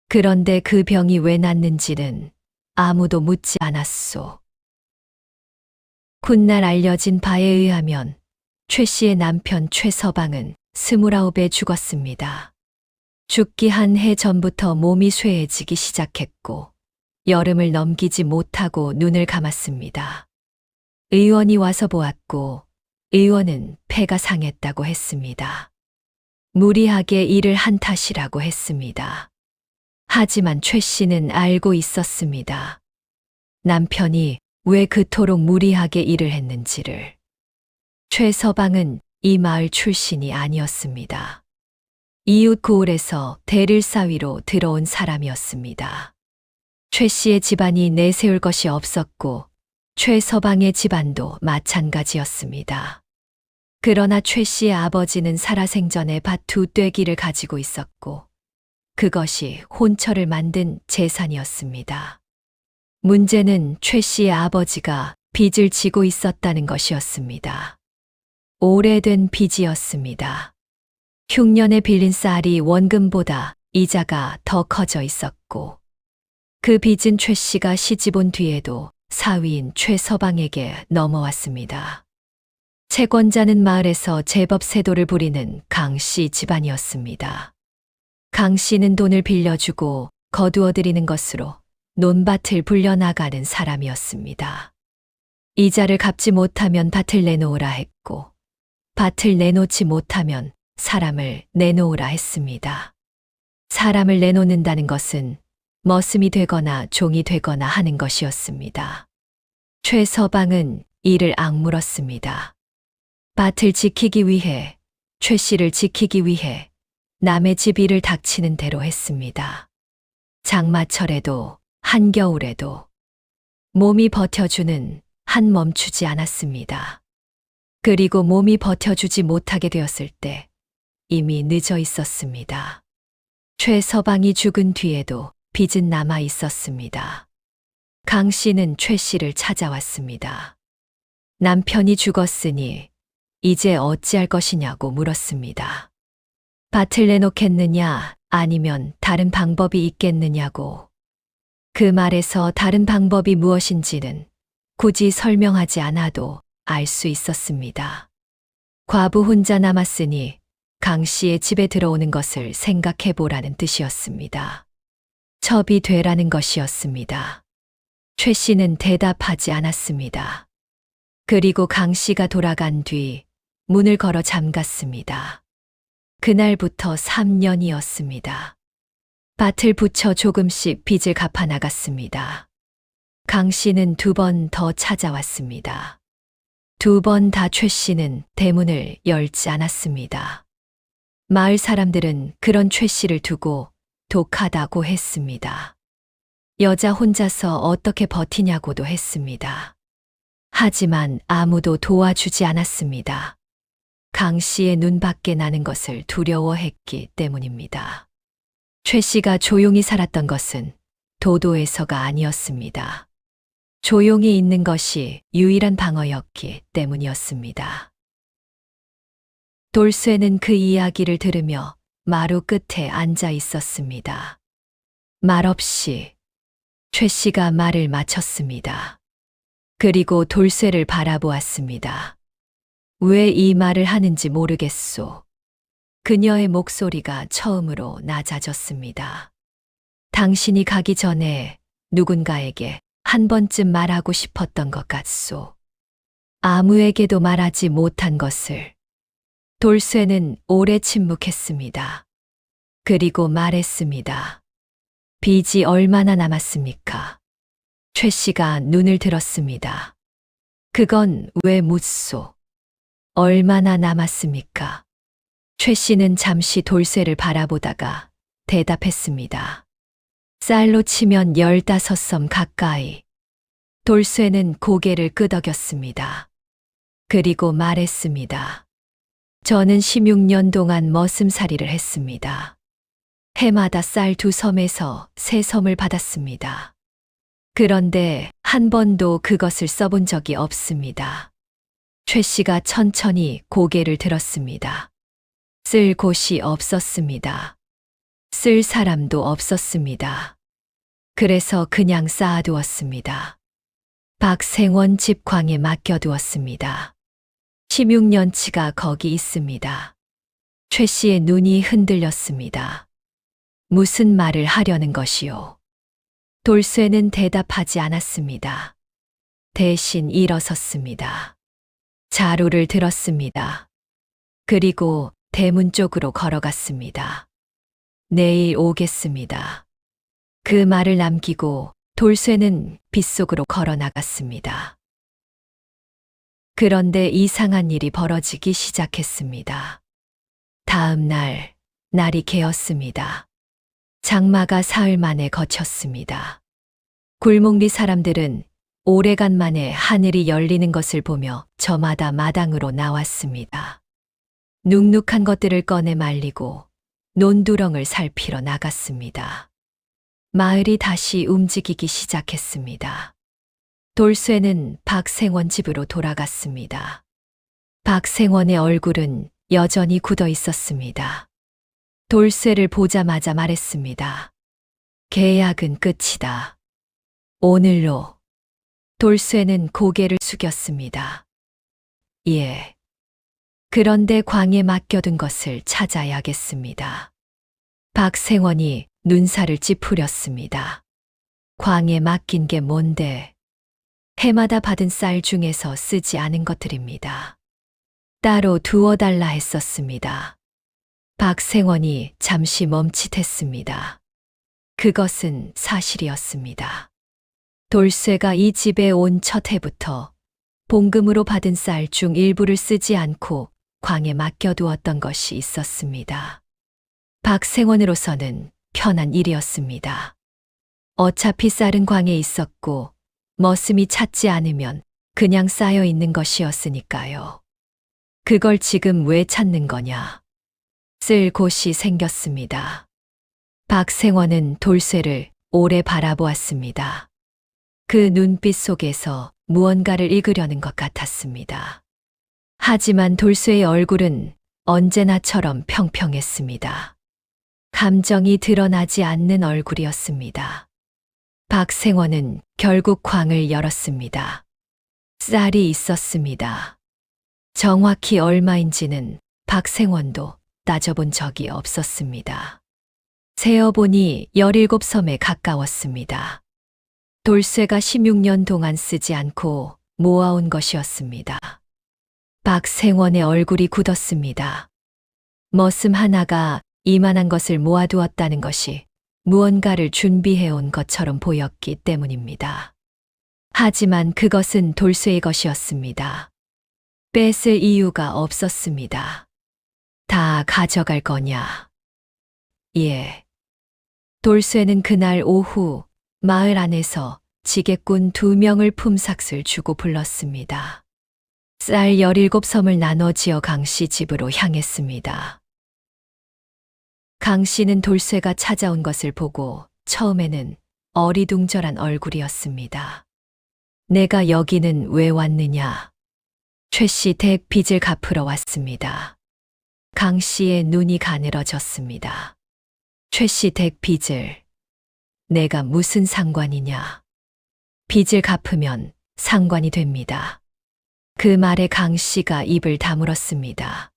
그런데 그 병이 왜 났는지는 아무도 묻지 않았소. 훗날 알려진 바에 의하면 최 씨의 남편 최서방은 29에 죽었습니다. 죽기 한 해 전부터 몸이 쇠해지기 시작했고 여름을 넘기지 못하고 눈을 감았습니다. 의원이 와서 보았고 의원은 폐가 상했다고 했습니다. 무리하게 일을 한 탓이라고 했습니다. 하지만 최 씨는 알고 있었습니다. 남편이 왜 그토록 무리하게 일을 했는지를. 최서방은 이 마을 출신이 아니었습니다. 이웃 고을에서 대를 사위로 들어온 사람이었습니다. 최 씨의 집안이 내세울 것이 없었고 최서방의 집안도 마찬가지였습니다. 그러나 최 씨의 아버지는 살아생전에 밭 2떼기를 가지고 있었고 그것이 혼처를 만든 재산이었습니다. 문제는 최 씨의 아버지가 빚을 지고 있었다는 것이었습니다. 오래된 빚이었습니다. 흉년에 빌린 쌀이 원금보다 이자가 더 커져 있었고, 그 빚은 최 씨가 시집 온 뒤에도 사위인 최서방에게 넘어왔습니다. 채권자는 마을에서 제법 세도를 부리는 강 씨 집안이었습니다. 강 씨는 돈을 빌려주고 거두어 들이는 것으로 논밭을 불려나가는 사람이었습니다. 이자를 갚지 못하면 밭을 내놓으라 했고, 밭을 내놓지 못하면 사람을 내놓으라 했습니다. 사람을 내놓는다는 것은 머슴이 되거나 종이 되거나 하는 것이었습니다. 최서방은 이를 악물었습니다. 밭을 지키기 위해, 최 씨를 지키기 위해 남의 집 일을 닥치는 대로 했습니다. 장마철에도 한겨울에도 몸이 버텨주는 한 멈추지 않았습니다. 그리고 몸이 버텨주지 못하게 되었을 때 이미 늦어 있었습니다. 최서방이 죽은 뒤에도 빚은 남아 있었습니다. 강 씨는 최 씨를 찾아왔습니다. 남편이 죽었으니 이제 어찌할 것이냐고 물었습니다. 밭을 내놓겠느냐 아니면 다른 방법이 있겠느냐고. 그 말에서 다른 방법이 무엇인지는 굳이 설명하지 않아도 알 수 있었습니다. 과부 혼자 남았으니 강 씨의 집에 들어오는 것을 생각해 보라는 뜻이었습니다. 첩이 되라는 것이었습니다. 최 씨는 대답하지 않았습니다. 그리고 강 씨가 돌아간 뒤 문을 걸어 잠갔습니다. 그날부터 3년이었습니다. 밭을 붙여 조금씩 빚을 갚아 나갔습니다. 강 씨는 2번 더 찾아왔습니다. 2번 다 최 씨는 대문을 열지 않았습니다. 마을 사람들은 그런 최 씨를 두고 독하다고 했습니다. 여자 혼자서 어떻게 버티냐고도 했습니다. 하지만 아무도 도와주지 않았습니다. 강 씨의 눈 밖에 나는 것을 두려워했기 때문입니다. 최 씨가 조용히 살았던 것은 도도해서가 아니었습니다. 조용히 있는 것이 유일한 방어였기 때문이었습니다. 돌쇠는 그 이야기를 들으며 마루 끝에 앉아 있었습니다. 말없이 최 씨가 말을 마쳤습니다. 그리고 돌쇠를 바라보았습니다. 왜 이 말을 하는지 모르겠소. 그녀의 목소리가 처음으로 낮아졌습니다. 당신이 가기 전에 누군가에게 한 번쯤 말하고 싶었던 것 같소. 아무에게도 말하지 못한 것을. 돌쇠는 오래 침묵했습니다. 그리고 말했습니다. 빚이 얼마나 남았습니까? 최 씨가 눈을 들었습니다. 그건 왜 묻소? 얼마나 남았습니까? 최 씨는 잠시 돌쇠를 바라보다가 대답했습니다. 쌀로 치면 15섬 가까이. 돌쇠는 고개를 끄덕였습니다. 그리고 말했습니다. 저는 16년 동안 머슴살이를 했습니다. 해마다 쌀 2섬에서 3섬을 받았습니다. 그런데 한 번도 그것을 써본 적이 없습니다. 최 씨가 천천히 고개를 들었습니다. 쓸 곳이 없었습니다. 쓸 사람도 없었습니다. 그래서 그냥 쌓아두었습니다. 박생원 집광에 맡겨두었습니다. 16년치가 거기 있습니다. 최 씨의 눈이 흔들렸습니다. 무슨 말을 하려는 것이요? 돌쇠는 대답하지 않았습니다. 대신 일어섰습니다. 자루를 들었습니다. 그리고 대문 쪽으로 걸어갔습니다. 내일 오겠습니다. 그 말을 남기고 돌쇠는 빗속으로 걸어 나갔습니다. 그런데 이상한 일이 벌어지기 시작했습니다. 다음 날, 날이 개었습니다. 장마가 사흘 만에 거쳤습니다. 굴목리 사람들은 오래간만에 하늘이 열리는 것을 보며 저마다 마당으로 나왔습니다. 눅눅한 것들을 꺼내 말리고 논두렁을 살피러 나갔습니다. 마을이 다시 움직이기 시작했습니다. 돌쇠는 박생원 집으로 돌아갔습니다. 박생원의 얼굴은 여전히 굳어 있었습니다. 돌쇠를 보자마자 말했습니다. 계약은 끝이다. 오늘로. 돌쇠는 고개를 숙였습니다. 예. 그런데 광에 맡겨둔 것을 찾아야겠습니다. 박생원이 눈살을 찌푸렸습니다. 광에 맡긴 게 뭔데? 해마다 받은 쌀 중에서 쓰지 않은 것들입니다. 따로 두어달라 했었습니다. 박생원이 잠시 멈칫했습니다. 그것은 사실이었습니다. 돌쇠가 이 집에 온 첫 해부터 봉금으로 받은 쌀 중 일부를 쓰지 않고 광에 맡겨두었던 것이 있었습니다. 박생원으로서는 편한 일이었습니다. 어차피 쌀은 광에 있었고 머슴이 찾지 않으면 그냥 쌓여 있는 것이었으니까요. 그걸 지금 왜 찾는 거냐? 쓸 곳이 생겼습니다. 박생원은 돌쇠를 오래 바라보았습니다. 그 눈빛 속에서 무언가를 읽으려는 것 같았습니다. 하지만 돌쇠의 얼굴은 언제나처럼 평평했습니다. 감정이 드러나지 않는 얼굴이었습니다. 박생원은 결국 광을 열었습니다. 쌀이 있었습니다. 정확히 얼마인지는 박생원도 따져본 적이 없었습니다. 세어보니 17섬에 가까웠습니다. 돌쇠가 16년 동안 쓰지 않고 모아온 것이었습니다. 박생원의 얼굴이 굳었습니다. 머슴 하나가 이만한 것을 모아두었다는 것이 무언가를 준비해온 것처럼 보였기 때문입니다. 하지만 그것은 돌쇠의 것이었습니다. 뺏을 이유가 없었습니다. 다 가져갈 거냐? 예. 돌쇠는 그날 오후 마을 안에서 지게꾼 2명을 품삯을 주고 불렀습니다. 쌀 17섬을 나눠 지어 강씨 집으로 향했습니다. 강씨는 돌쇠가 찾아온 것을 보고 처음에는 어리둥절한 얼굴이었습니다. 내가 여기는 왜 왔느냐? 최씨 댁 빚을 갚으러 왔습니다. 강씨의 눈이 가늘어졌습니다. 최씨 댁 빚을 내가 무슨 상관이냐? 빚을 갚으면 상관이 됩니다. 그 말에 강씨가 입을 다물었습니다.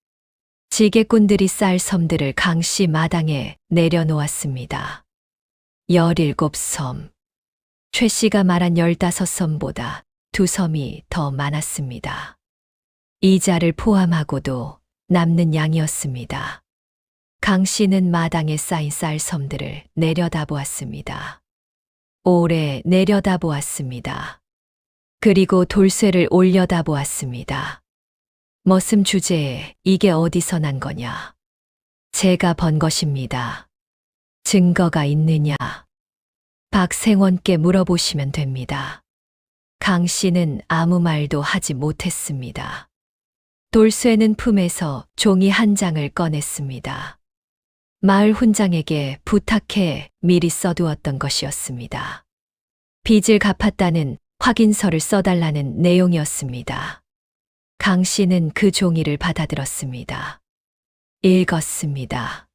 지게꾼들이 쌀 섬들을 강씨 마당에 내려놓았습니다. 17섬. 최씨가 말한 15섬보다 2섬이 더 많았습니다. 이자를 포함하고도 남는 양이었습니다. 강씨는 마당에 쌓인 쌀 섬들을 내려다보았습니다. 오래 내려다보았습니다. 그리고 돌쇠를 올려다보았습니다. 머슴 주제에 이게 어디서 난 거냐? 제가 번 것입니다. 증거가 있느냐? 박생원께 물어보시면 됩니다. 강씨는 아무 말도 하지 못했습니다. 돌쇠는 품에서 종이 한 장을 꺼냈습니다. 마을 훈장에게 부탁해 미리 써두었던 것이었습니다. 빚을 갚았다는 확인서를 써달라는 내용이었습니다. 강씨는 그 종이를 받아들었습니다. 읽었습니다.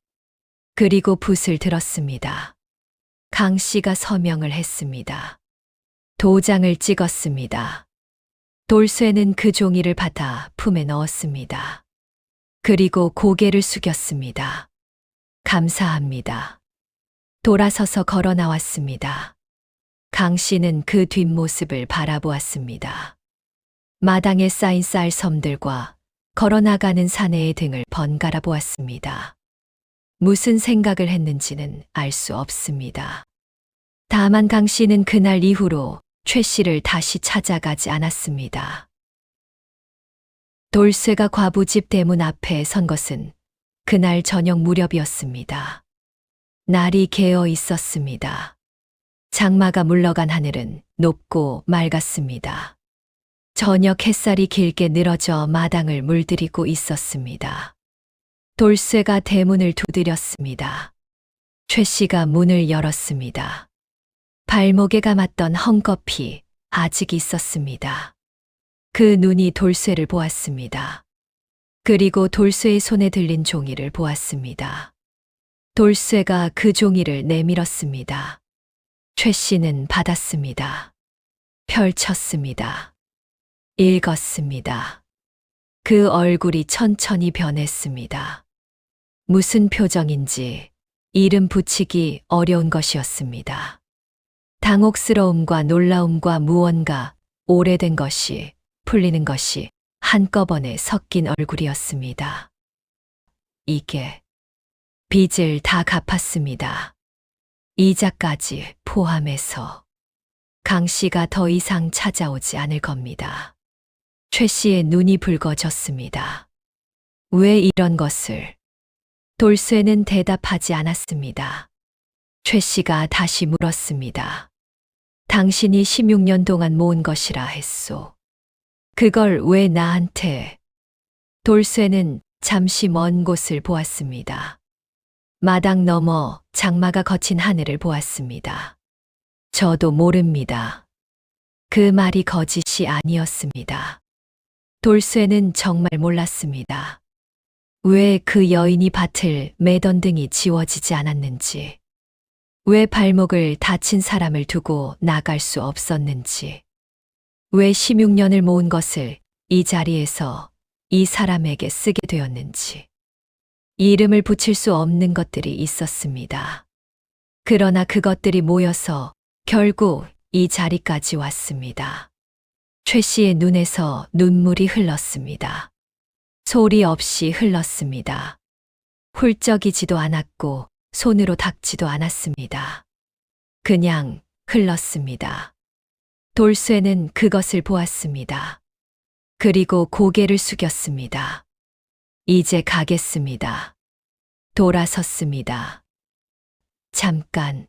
그리고 붓을 들었습니다. 강씨가 서명을 했습니다. 도장을 찍었습니다. 돌쇠는 그 종이를 받아 품에 넣었습니다. 그리고 고개를 숙였습니다. 감사합니다. 돌아서서 걸어 나왔습니다. 강씨는 그 뒷모습을 바라보았습니다. 마당에 쌓인 쌀 섬들과 걸어나가는 사내의 등을 번갈아 보았습니다. 무슨 생각을 했는지는 알 수 없습니다. 다만 강씨는 그날 이후로 최 씨를 다시 찾아가지 않았습니다. 돌쇠가 과부집 대문 앞에 선 것은 그날 저녁 무렵이었습니다. 날이 개어 있었습니다. 장마가 물러간 하늘은 높고 맑았습니다. 저녁 햇살이 길게 늘어져 마당을 물들이고 있었습니다. 돌쇠가 대문을 두드렸습니다. 최 씨가 문을 열었습니다. 발목에 감았던 헝겊이 아직 있었습니다. 그 눈이 돌쇠를 보았습니다. 그리고 돌쇠의 손에 들린 종이를 보았습니다. 돌쇠가 그 종이를 내밀었습니다. 최 씨는 받았습니다. 펼쳤습니다. 읽었습니다. 그 얼굴이 천천히 변했습니다. 무슨 표정인지 이름 붙이기 어려운 것이었습니다. 당혹스러움과 놀라움과 무언가 오래된 것이, 풀리는 것이 한꺼번에 섞인 얼굴이었습니다. 이게 빚을 다 갚았습니다. 이자까지 포함해서 강 씨가 더 이상 찾아오지 않을 겁니다. 최 씨의 눈이 붉어졌습니다. 왜 이런 것을? 돌쇠는 대답하지 않았습니다. 최 씨가 다시 물었습니다. 당신이 16년 동안 모은 것이라 했소. 그걸 왜 나한테? 돌쇠는 잠시 먼 곳을 보았습니다. 마당 너머 장마가 거친 하늘을 보았습니다. 저도 모릅니다. 그 말이 거짓이 아니었습니다. 돌쇠는 정말 몰랐습니다. 왜 그 여인이 밭을 매던 등이 지워지지 않았는지, 왜 발목을 다친 사람을 두고 나갈 수 없었는지, 왜 16년을 모은 것을 이 자리에서 이 사람에게 쓰게 되었는지, 이름을 붙일 수 없는 것들이 있었습니다. 그러나 그것들이 모여서 결국 이 자리까지 왔습니다. 최 씨의 눈에서 눈물이 흘렀습니다. 소리 없이 흘렀습니다. 훌쩍이지도 않았고 손으로 닦지도 않았습니다. 그냥 흘렀습니다. 돌쇠는 그것을 보았습니다. 그리고 고개를 숙였습니다. 이제 가겠습니다. 돌아섰습니다. 잠깐,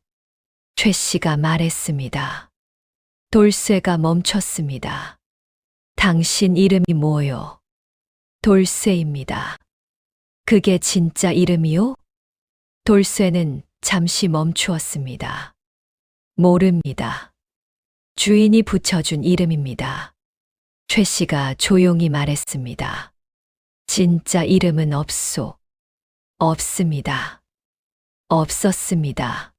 최 씨가 말했습니다. 돌쇠가 멈췄습니다. 당신 이름이 뭐요? 돌쇠입니다. 그게 진짜 이름이요? 돌쇠는 잠시 멈추었습니다. 모릅니다. 주인이 붙여준 이름입니다. 최 씨가 조용히 말했습니다. 진짜 이름은 없소. 없습니다. 없었습니다.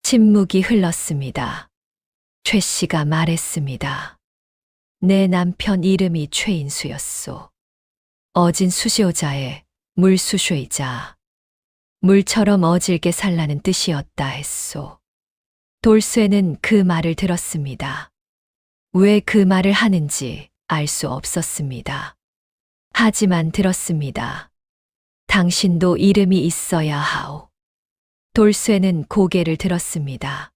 침묵이 흘렀습니다. 최 씨가 말했습니다. 내 남편 이름이 최인수였소. 어진 수시오자의 물수쇼이자 물처럼 어질게 살라는 뜻이었다 했소. 돌쇠는 그 말을 들었습니다. 왜 그 말을 하는지 알 수 없었습니다. 하지만 들었습니다. 당신도 이름이 있어야 하오. 돌쇠는 고개를 들었습니다.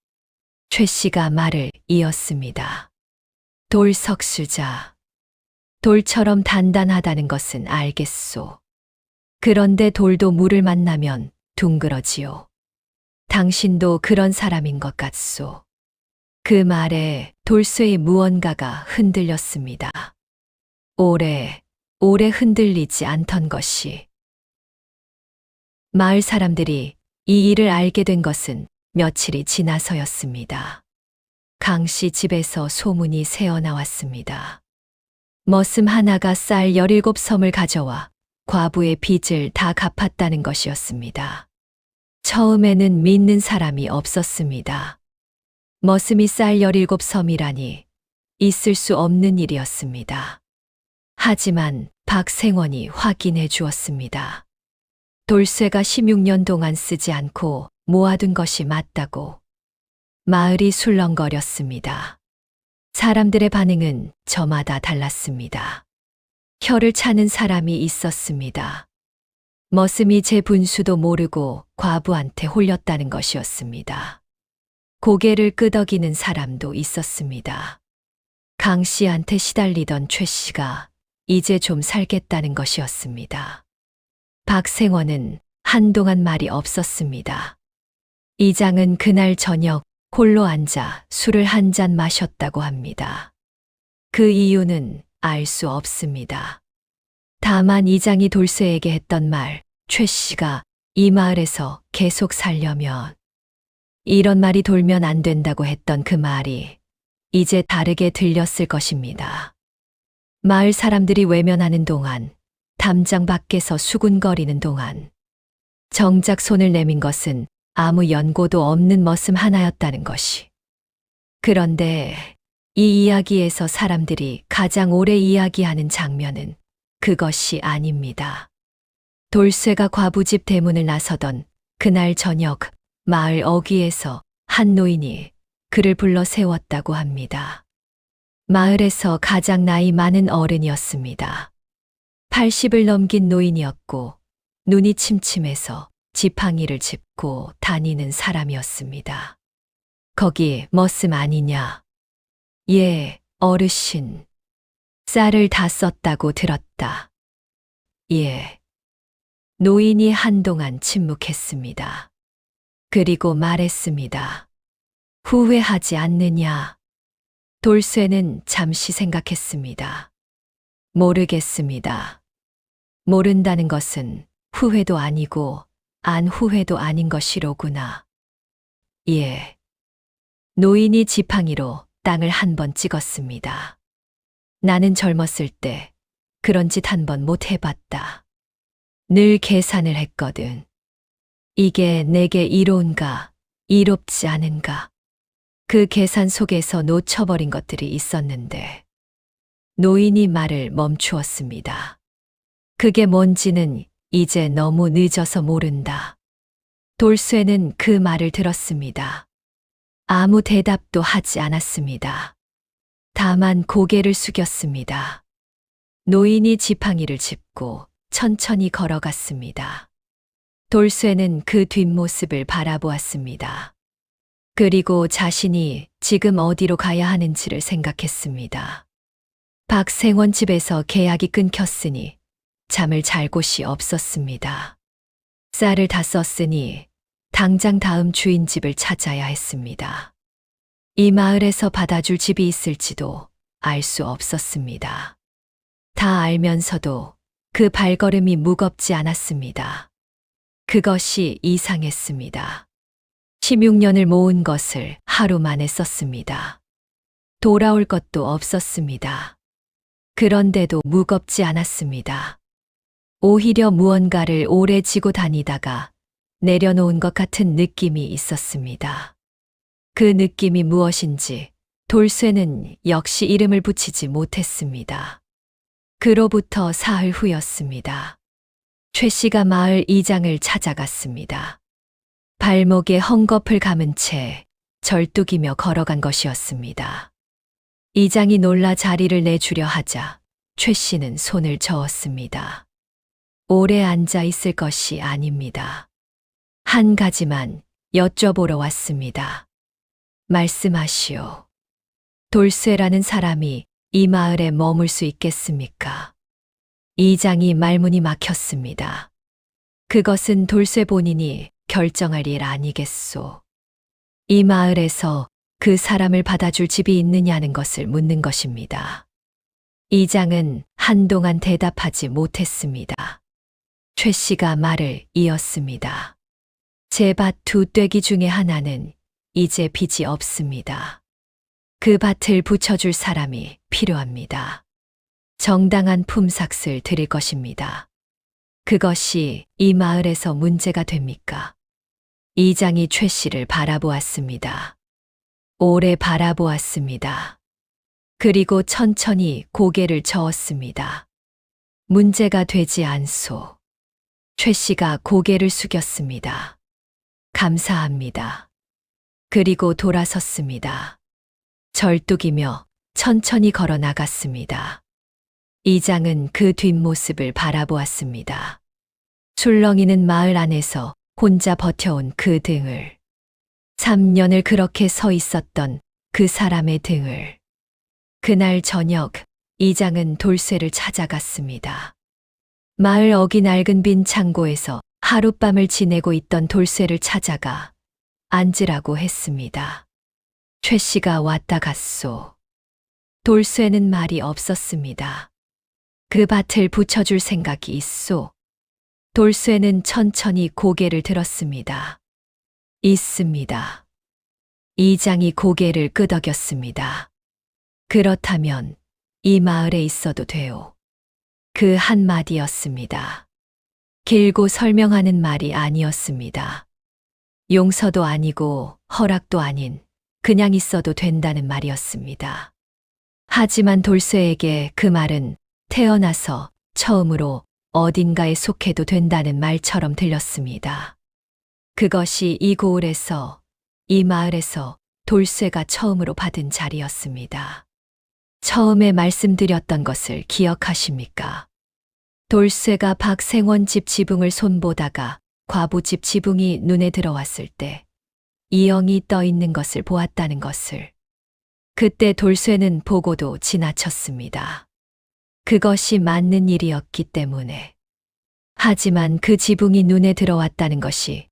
최 씨가 말을 이었습니다. 돌석수자. 돌처럼 단단하다는 것은 알겠소. 그런데 돌도 물을 만나면 둥그러지요. 당신도 그런 사람인 것 같소. 그 말에 돌쇠의 무언가가 흔들렸습니다. 오래 흔들리지 않던 것이. 마을 사람들이 이 일을 알게 된 것은 며칠이 지나서였습니다. 강 씨 집에서 소문이 새어나왔습니다. 머슴 하나가 쌀 17섬을 가져와 과부의 빚을 다 갚았다는 것이었습니다. 처음에는 믿는 사람이 없었습니다. 머슴이 쌀 17섬이라니 있을 수 없는 일이었습니다. 하지만 박생원이 확인해 주었습니다. 돌쇠가 16년 동안 쓰지 않고 모아둔 것이 맞다고. 마을이 술렁거렸습니다. 사람들의 반응은 저마다 달랐습니다. 혀를 차는 사람이 있었습니다. 머슴이 제 분수도 모르고 과부한테 홀렸다는 것이었습니다. 고개를 끄덕이는 사람도 있었습니다. 강 씨한테 시달리던 최 씨가 이제 좀 살겠다는 것이었습니다. 박생원은 한동안 말이 없었습니다. 이장은 그날 저녁 홀로 앉아 술을 한 잔 마셨다고 합니다. 그 이유는 알 수 없습니다. 다만 이장이 돌쇠에게 했던 말, 최 씨가 이 마을에서 계속 살려면 이런 말이 돌면 안 된다고 했던 그 말이 이제 다르게 들렸을 것입니다. 마을 사람들이 외면하는 동안, 담장 밖에서 수군거리는 동안, 정작 손을 내민 것은 아무 연고도 없는 머슴 하나였다는 것이. 그런데 이 이야기에서 사람들이 가장 오래 이야기하는 장면은 그것이 아닙니다. 돌쇠가 과부집 대문을 나서던 그날 저녁 마을 어귀에서 한 노인이 그를 불러 세웠다고 합니다. 마을에서 가장 나이 많은 어른이었습니다. 80을 넘긴 노인이었고 눈이 침침해서 지팡이를 짚고 다니는 사람이었습니다. 거기 머슴 아니냐? 예, 어르신. 쌀을 다 썼다고 들었다. 예. 노인이 한동안 침묵했습니다. 그리고 말했습니다. 후회하지 않느냐? 돌쇠는 잠시 생각했습니다. 모르겠습니다. 모른다는 것은 후회도 아니고 안 후회도 아닌 것이로구나. 예. 노인이 지팡이로 땅을 한 번 찍었습니다. 나는 젊었을 때 그런 짓 한 번 못 해봤다. 늘 계산을 했거든. 이게 내게 이로운가, 이롭지 않은가. 그 계산 속에서 놓쳐버린 것들이 있었는데 노인이 말을 멈추었습니다. 그게 뭔지는 이제 너무 늦어서 모른다. 돌쇠는 그 말을 들었습니다. 아무 대답도 하지 않았습니다. 다만 고개를 숙였습니다. 노인이 지팡이를 짚고 천천히 걸어갔습니다. 돌쇠는 그 뒷모습을 바라보았습니다. 그리고 자신이 지금 어디로 가야 하는지를 생각했습니다. 박생원 집에서 계약이 끊겼으니 잠을 잘 곳이 없었습니다. 쌀을 다 썼으니 당장 다음 주인 집을 찾아야 했습니다. 이 마을에서 받아줄 집이 있을지도 알 수 없었습니다. 다 알면서도 그 발걸음이 무겁지 않았습니다. 그것이 이상했습니다. 16년을 모은 것을 하루 만에 썼습니다. 돌아올 것도 없었습니다. 그런데도 무겁지 않았습니다. 오히려 무언가를 오래 지고 다니다가 내려놓은 것 같은 느낌이 있었습니다. 그 느낌이 무엇인지 돌쇠는 역시 이름을 붙이지 못했습니다. 그로부터 사흘 후였습니다. 최 씨가 마을 이장을 찾아갔습니다. 발목에 헝겊을 감은 채 절뚝이며 걸어간 것이었습니다. 이장이 놀라 자리를 내주려 하자 최 씨는 손을 저었습니다. 오래 앉아 있을 것이 아닙니다. 한 가지만 여쭤보러 왔습니다. 말씀하시오. 돌쇠라는 사람이 이 마을에 머물 수 있겠습니까? 이장이 말문이 막혔습니다. 그것은 돌쇠 본인이 결정할 일 아니겠소. 이 마을에서 그 사람을 받아줄 집이 있느냐는 것을 묻는 것입니다. 이장은 한동안 대답하지 못했습니다. 최 씨가 말을 이었습니다. 제 밭 두 떼기 중에 하나는 이제 빚이 없습니다. 그 밭을 붙여줄 사람이 필요합니다. 정당한 품삯을 드릴 것입니다. 그것이 이 마을에서 문제가 됩니까? 이장이 최 씨를 바라보았습니다. 오래 바라보았습니다. 그리고 천천히 고개를 저었습니다. 문제가 되지 않소. 최 씨가 고개를 숙였습니다. 감사합니다. 그리고 돌아섰습니다. 절뚝이며 천천히 걸어 나갔습니다. 이장은 그 뒷모습을 바라보았습니다. 술렁이는 마을 안에서 혼자 버텨온 그 등을, 3년을 그렇게 서 있었던 그 사람의 등을. 그날 저녁 이장은 돌쇠를 찾아갔습니다. 마을 어기 낡은 빈 창고에서 하룻밤을 지내고 있던 돌쇠를 찾아가 앉으라고 했습니다. 최 씨가 왔다 갔소. 돌쇠는 말이 없었습니다. 그 밭을 붙여줄 생각이 있소. 돌쇠는 천천히 고개를 들었습니다. 있습니다. 이장이 고개를 끄덕였습니다. 그렇다면 이 마을에 있어도 돼요. 그 한마디였습니다. 길고 설명하는 말이 아니었습니다. 용서도 아니고 허락도 아닌 그냥 있어도 된다는 말이었습니다. 하지만 돌쇠에게 그 말은 태어나서 처음으로 어딘가에 속해도 된다는 말처럼 들렸습니다. 그것이 이 고을에서, 이 마을에서 돌쇠가 처음으로 받은 자리였습니다. 처음에 말씀드렸던 것을 기억하십니까? 돌쇠가 박생원 집 지붕을 손보다가 과부 집 지붕이 눈에 들어왔을 때 이영이 떠 있는 것을 보았다는 것을. 그때 돌쇠는 보고도 지나쳤습니다. 그것이 맞는 일이었기 때문에. 하지만 그 지붕이 눈에 들어왔다는 것이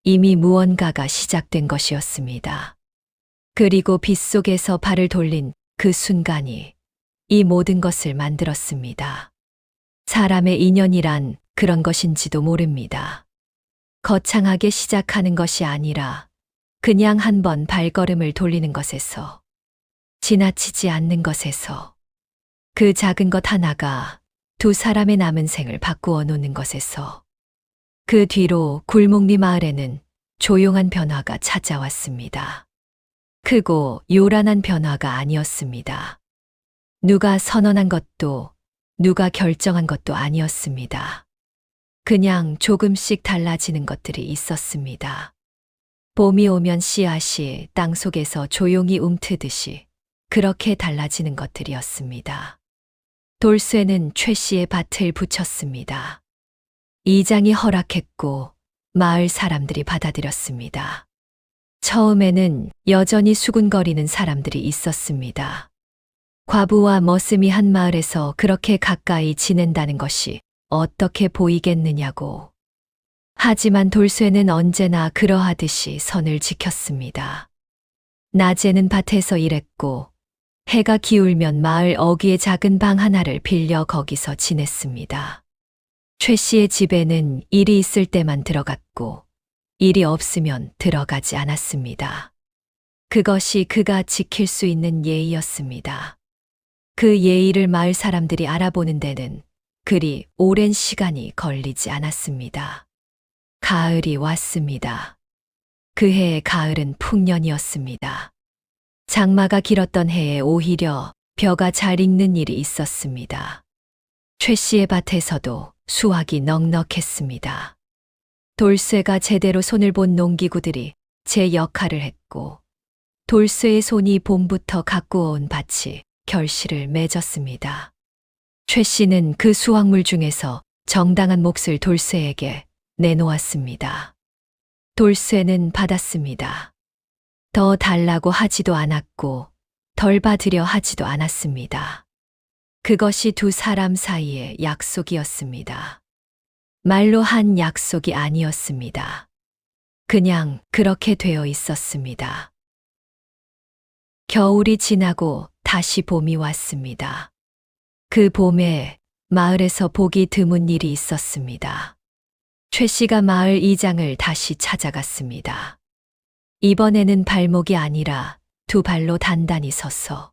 이미 무언가가 시작된 것이었습니다. 그리고 빗속에서 발을 돌린 그 순간이 이 모든 것을 만들었습니다. 사람의 인연이란 그런 것인지도 모릅니다. 거창하게 시작하는 것이 아니라 그냥 한번 발걸음을 돌리는 것에서, 지나치지 않는 것에서, 그 작은 것 하나가 두 사람의 남은 생을 바꾸어 놓는 것에서, 그 뒤로 굴목리 마을에는 조용한 변화가 찾아왔습니다. 크고 요란한 변화가 아니었습니다. 누가 선언한 것도 누가 결정한 것도 아니었습니다. 그냥 조금씩 달라지는 것들이 있었습니다. 봄이 오면 씨앗이 땅 속에서 조용히 움트듯이 그렇게 달라지는 것들이었습니다. 돌쇠는 최 씨의 밭을 붙였습니다. 이장이 허락했고 마을 사람들이 받아들였습니다. 처음에는 여전히 수군거리는 사람들이 있었습니다. 과부와 머슴이 한 마을에서 그렇게 가까이 지낸다는 것이 어떻게 보이겠느냐고. 하지만 돌쇠는 언제나 그러하듯이 선을 지켰습니다. 낮에는 밭에서 일했고 해가 기울면 마을 어귀의 작은 방 하나를 빌려 거기서 지냈습니다. 최 씨의 집에는 일이 있을 때만 들어갔고 일이 없으면 들어가지 않았습니다. 그것이 그가 지킬 수 있는 예의였습니다. 그 예의를 마을 사람들이 알아보는 데는 그리 오랜 시간이 걸리지 않았습니다. 가을이 왔습니다. 그 해의 가을은 풍년이었습니다. 장마가 길었던 해에 오히려 벼가 잘 익는 일이 있었습니다. 최 씨의 밭에서도 수확이 넉넉했습니다. 돌쇠가 제대로 손을 본 농기구들이 제 역할을 했고 돌쇠의 손이 봄부터 갖고 온 밭이 결실을 맺었습니다. 최 씨는 그 수확물 중에서 정당한 몫을 돌쇠에게 내놓았습니다. 돌쇠는 받았습니다. 더 달라고 하지도 않았고 덜 받으려 하지도 않았습니다. 그것이 두 사람 사이의 약속이었습니다. 말로 한 약속이 아니었습니다. 그냥 그렇게 되어 있었습니다. 겨울이 지나고 다시 봄이 왔습니다. 그 봄에 마을에서 보기 드문 일이 있었습니다. 최 씨가 마을 이장을 다시 찾아갔습니다. 이번에는 발목이 아니라 두 발로 단단히 서서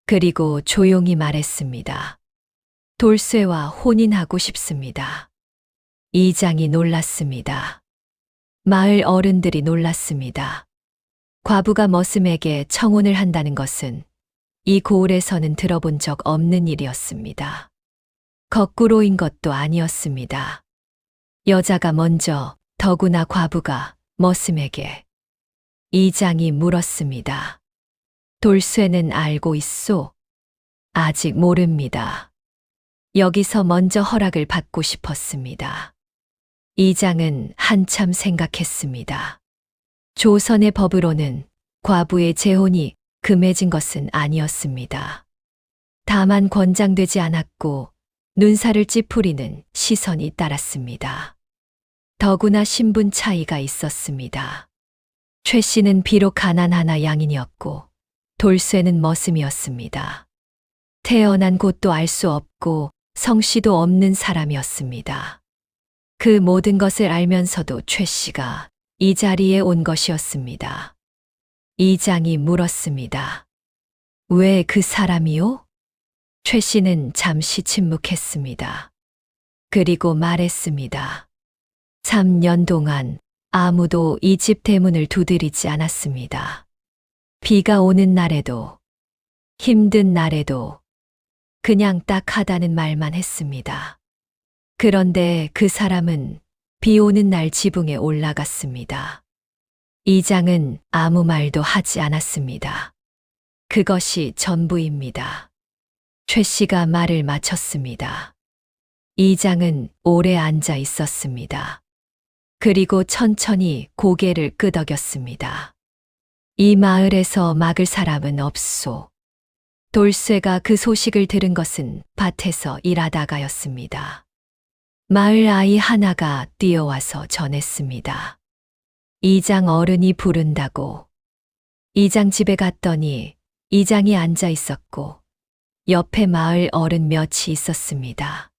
그리고 조용히 말했습니다. 돌쇠와 혼인하고 싶습니다. 이장이 놀랐습니다. 마을 어른들이 놀랐습니다. 과부가 머슴에게 청혼을 한다는 것은 이 고을에서는 들어본 적 없는 일이었습니다. 거꾸로인 것도 아니었습니다. 여자가 먼저, 더구나 과부가 머슴에게. 이장이 물었습니다. 돌쇠는 알고 있소? 아직 모릅니다. 여기서 먼저 허락을 받고 싶었습니다. 이장은 한참 생각했습니다. 조선의 법으로는 과부의 재혼이 금해진 것은 아니었습니다. 다만 권장되지 않았고 눈살을 찌푸리는 시선이 따랐습니다. 더구나 신분 차이가 있었습니다. 최 씨는 비록 가난하나 양인이었고 돌쇠는 머슴이었습니다. 태어난 곳도 알 수 없고 성씨도 없는 사람이었습니다. 그 모든 것을 알면서도 최 씨가 이 자리에 온 것이었습니다. 이장이 물었습니다. 왜 그 사람이요? 최 씨는 잠시 침묵했습니다. 그리고 말했습니다. 3년 동안 아무도 이 집 대문을 두드리지 않았습니다. 비가 오는 날에도, 힘든 날에도 그냥 딱 하다는 말만 했습니다. 그런데 그 사람은 비 오는 날 지붕에 올라갔습니다. 이장은 아무 말도 하지 않았습니다. 그것이 전부입니다. 최 씨가 말을 마쳤습니다. 이장은 오래 앉아 있었습니다. 그리고 천천히 고개를 끄덕였습니다. 이 마을에서 막을 사람은 없소. 돌쇠가 그 소식을 들은 것은 밭에서 일하다가였습니다. 마을 아이 하나가 뛰어와서 전했습니다. 이장 어른이 부른다고. 이장 집에 갔더니 이장이 앉아 있었고 옆에 마을 어른 몇이 있었습니다.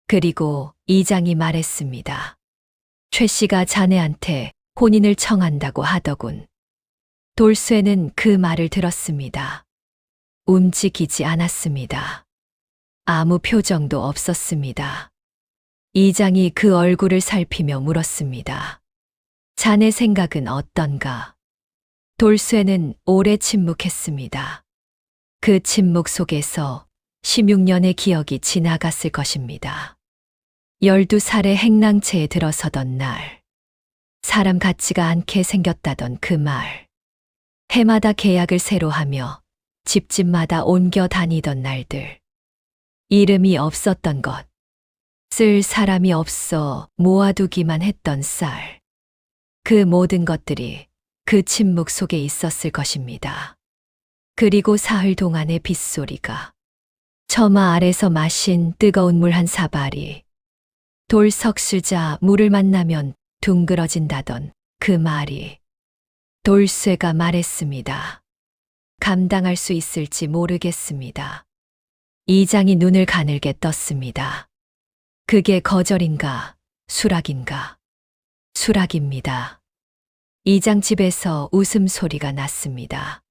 그리고 이장이 말했습니다. 최 씨가 자네한테 혼인을 청한다고 하더군. 돌쇠는 그 말을 들었습니다. 움직이지 않았습니다. 아무 표정도 없었습니다. 이장이 그 얼굴을 살피며 물었습니다. 자네 생각은 어떤가? 돌쇠는 오래 침묵했습니다. 그 침묵 속에서 16년의 기억이 지나갔을 것입니다. 12살의 행랑채에 들어서던 날, 사람 같지가 않게 생겼다던 그 말, 해마다 계약을 새로 하며 집집마다 옮겨 다니던 날들, 이름이 없었던 것, 쓸 사람이 없어 모아두기만 했던 쌀, 그 모든 것들이 그 침묵 속에 있었을 것입니다. 그리고 사흘 동안의 빗소리가, 처마 아래서 마신 뜨거운 물 한 사발이 돌석 쓰자 물을 만나면 둥그러진다던 그 말이, 돌쇠가 말했습니다. 감당할 수 있을지 모르겠습니다. 이장이 눈을 가늘게 떴습니다. 그게 거절인가, 수락인가? 수락입니다. 이장 집에서 웃음소리가 났습니다.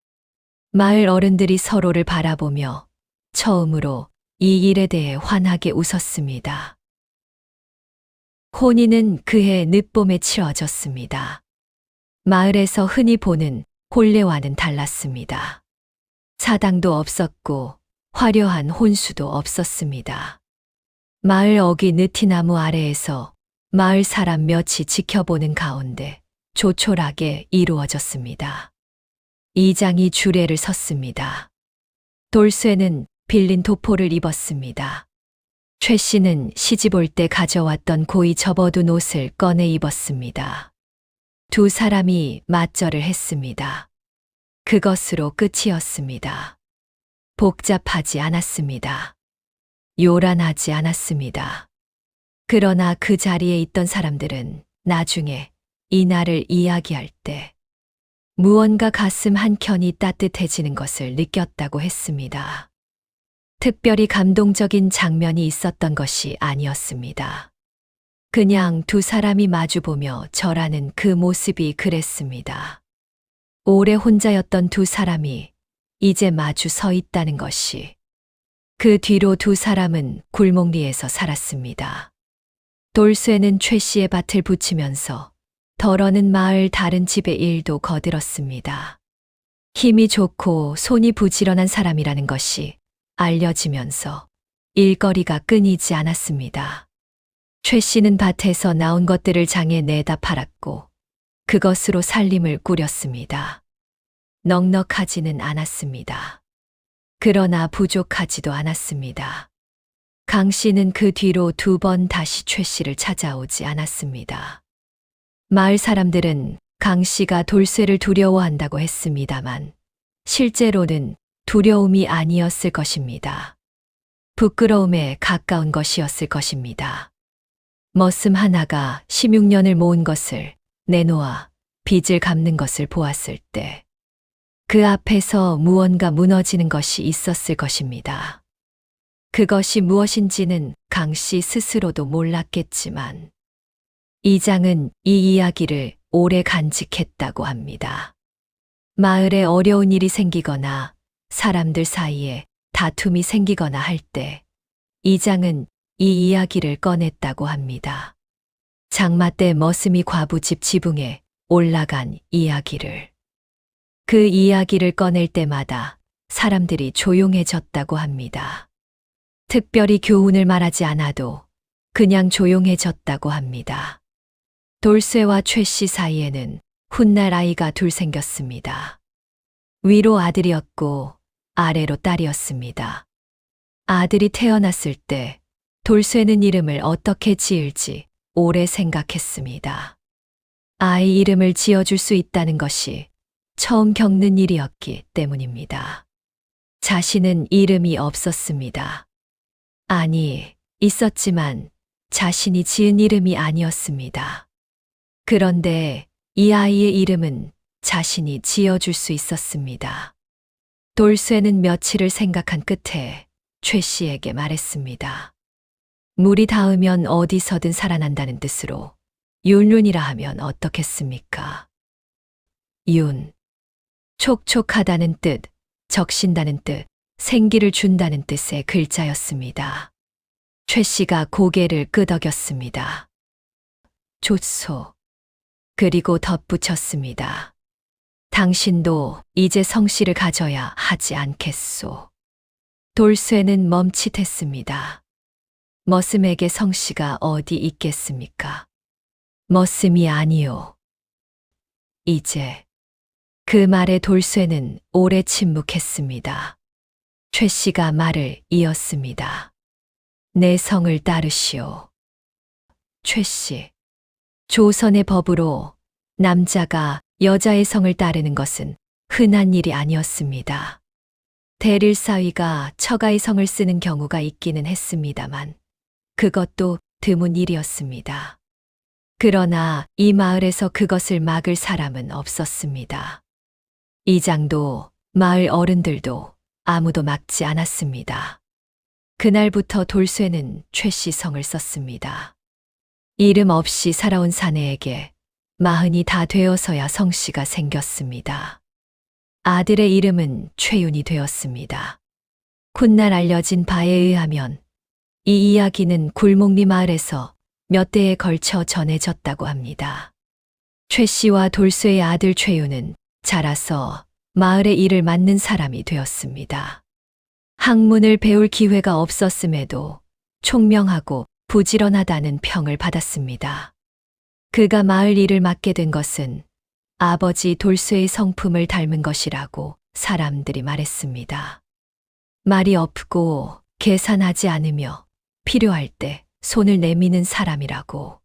마을 어른들이 서로를 바라보며 처음으로 이 일에 대해 환하게 웃었습니다. 혼인은 그해 늦봄에 치러졌습니다. 마을에서 흔히 보는 혼례와는 달랐습니다. 사당도 없었고 화려한 혼수도 없었습니다. 마을 어귀 느티나무 아래에서 마을 사람 몇이 지켜보는 가운데 조촐하게 이루어졌습니다. 이장이 주례를 섰습니다. 돌쇠는 빌린 도포를 입었습니다. 최 씨는 시집 올 때 가져왔던 고이 접어둔 옷을 꺼내 입었습니다. 두 사람이 맞절을 했습니다. 그것으로 끝이었습니다. 복잡하지 않았습니다. 요란하지 않았습니다. 그러나 그 자리에 있던 사람들은 나중에 이 날을 이야기할 때 무언가 가슴 한켠이 따뜻해지는 것을 느꼈다고 했습니다. 특별히 감동적인 장면이 있었던 것이 아니었습니다. 그냥 두 사람이 마주보며 절하는 그 모습이 그랬습니다. 오래 혼자였던 두 사람이 이제 마주 서 있다는 것이. 그 뒤로 두 사람은 굴목리에서 살았습니다. 돌쇠는 최 씨의 밭을 붙이면서 덜어는 마을 다른 집의 일도 거들었습니다. 힘이 좋고 손이 부지런한 사람이라는 것이 알려지면서 일거리가 끊이지 않았습니다. 최 씨는 밭에서 나온 것들을 장에 내다 팔았고 그것으로 살림을 꾸렸습니다. 넉넉하지는 않았습니다. 그러나 부족하지도 않았습니다. 강 씨는 그 뒤로 2번 다시 최 씨를 찾아오지 않았습니다. 마을 사람들은 강 씨가 돌쇠를 두려워한다고 했습니다만 실제로는 두려움이 아니었을 것입니다. 부끄러움에 가까운 것이었을 것입니다. 머슴 하나가 16년을 모은 것을 내놓아 빚을 갚는 것을 보았을 때 그 앞에서 무언가 무너지는 것이 있었을 것입니다. 그것이 무엇인지는 강 씨 스스로도 몰랐겠지만 이장은 이 이야기를 오래 간직했다고 합니다. 마을에 어려운 일이 생기거나 사람들 사이에 다툼이 생기거나 할 때 이장은 이 이야기를 꺼냈다고 합니다. 장마 때 머슴이 과부 집 지붕에 올라간 이야기를. 그 이야기를 꺼낼 때마다 사람들이 조용해졌다고 합니다. 특별히 교훈을 말하지 않아도 그냥 조용해졌다고 합니다. 돌쇠와 최 씨 사이에는 훗날 아이가 둘 생겼습니다. 위로 아들이었고 아래로 딸이었습니다. 아들이 태어났을 때 돌쇠는 이름을 어떻게 지을지 오래 생각했습니다. 아이 이름을 지어줄 수 있다는 것이 처음 겪는 일이었기 때문입니다. 자신은 이름이 없었습니다. 아니, 있었지만 자신이 지은 이름이 아니었습니다. 그런데 이 아이의 이름은 자신이 지어줄 수 있었습니다. 돌쇠는 며칠을 생각한 끝에 최 씨에게 말했습니다. 물이 닿으면 어디서든 살아난다는 뜻으로 윤윤이라 하면 어떻겠습니까? 윤. 촉촉하다는 뜻, 적신다는 뜻, 생기를 준다는 뜻의 글자였습니다. 최 씨가 고개를 끄덕였습니다. 좋소. 그리고 덧붙였습니다. 당신도 이제 성씨를 가져야 하지 않겠소. 돌쇠는 멈칫했습니다. 머슴에게 성씨가 어디 있겠습니까? 머슴이 아니요. 이제 그 말에 돌쇠는 오래 침묵했습니다. 최 씨가 말을 이었습니다. 내 성을 따르시오. 최 씨. 조선의 법으로 남자가 여자의 성을 따르는 것은 흔한 일이 아니었습니다. 대릴사위가 처가의 성을 쓰는 경우가 있기는 했습니다만 그것도 드문 일이었습니다. 그러나 이 마을에서 그것을 막을 사람은 없었습니다. 이장도 마을 어른들도 아무도 막지 않았습니다. 그날부터 돌쇠는 최 씨 성을 썼습니다. 이름 없이 살아온 사내에게 마흔이 다 되어서야 성씨가 생겼습니다. 아들의 이름은 최윤이 되었습니다. 훗날 알려진 바에 의하면 이 이야기는 굴목리 마을에서 몇 대에 걸쳐 전해졌다고 합니다. 최 씨와 돌쇠의 아들 최윤은 자라서 마을의 일을 맡는 사람이 되었습니다. 학문을 배울 기회가 없었음에도 총명하고 부지런하다는 평을 받았습니다. 그가 마을 일을 맡게 된 것은 아버지 돌쇠의 성품을 닮은 것이라고 사람들이 말했습니다. 말이 없고 계산하지 않으며 필요할 때 손을 내미는 사람이라고.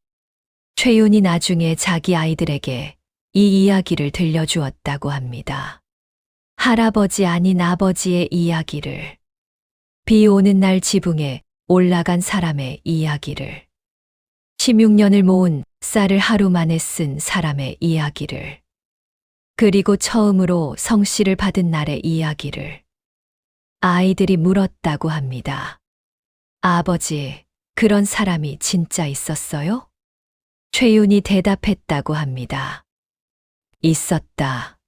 최윤이 나중에 자기 아이들에게 이 이야기를 들려주었다고 합니다. 할아버지 아닌 아버지의 이야기를. 비 오는 날 지붕에 올라간 사람의 이야기를. 16년을 모은 쌀을 하루 만에 쓴 사람의 이야기를. 그리고 처음으로 성씨를 받은 날의 이야기를. 아이들이 물었다고 합니다. 아버지, 그런 사람이 진짜 있었어요? 최윤이 대답했다고 합니다. 있었다.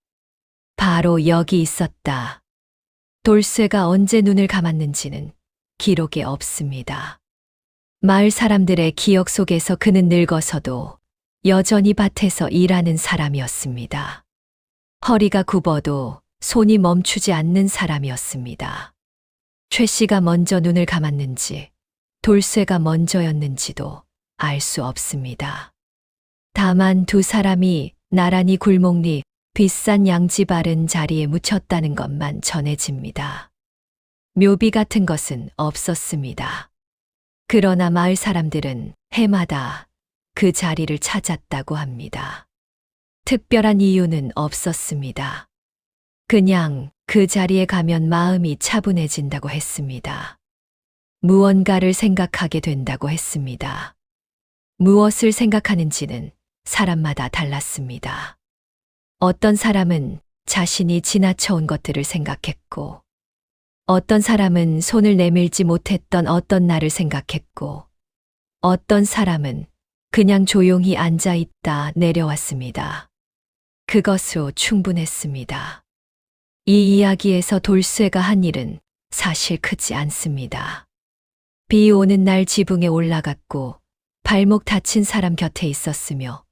바로 여기 있었다. 돌쇠가 언제 눈을 감았는지는 기록에 없습니다. 마을 사람들의 기억 속에서 그는 늙어서도 여전히 밭에서 일하는 사람이었습니다. 허리가 굽어도 손이 멈추지 않는 사람이었습니다. 최 씨가 먼저 눈을 감았는지 돌쇠가 먼저였는지도 알 수 없습니다. 다만 두 사람이 나란히 굴목리 비싼 양지 바른 자리에 묻혔다는 것만 전해집니다. 묘비 같은 것은 없었습니다. 그러나 마을 사람들은 해마다 그 자리를 찾았다고 합니다. 특별한 이유는 없었습니다. 그냥 그 자리에 가면 마음이 차분해진다고 했습니다. 무언가를 생각하게 된다고 했습니다. 무엇을 생각하는지는 사람마다 달랐습니다. 어떤 사람은 자신이 지나쳐온 것들을 생각했고, 어떤 사람은 손을 내밀지 못했던 어떤 날을 생각했고, 어떤 사람은 그냥 조용히 앉아 있다 내려왔습니다. 그것으로 충분했습니다. 이 이야기에서 돌쇠가 한 일은 사실 크지 않습니다. 비 오는 날 지붕에 올라갔고 발목 다친 사람 곁에 있었으며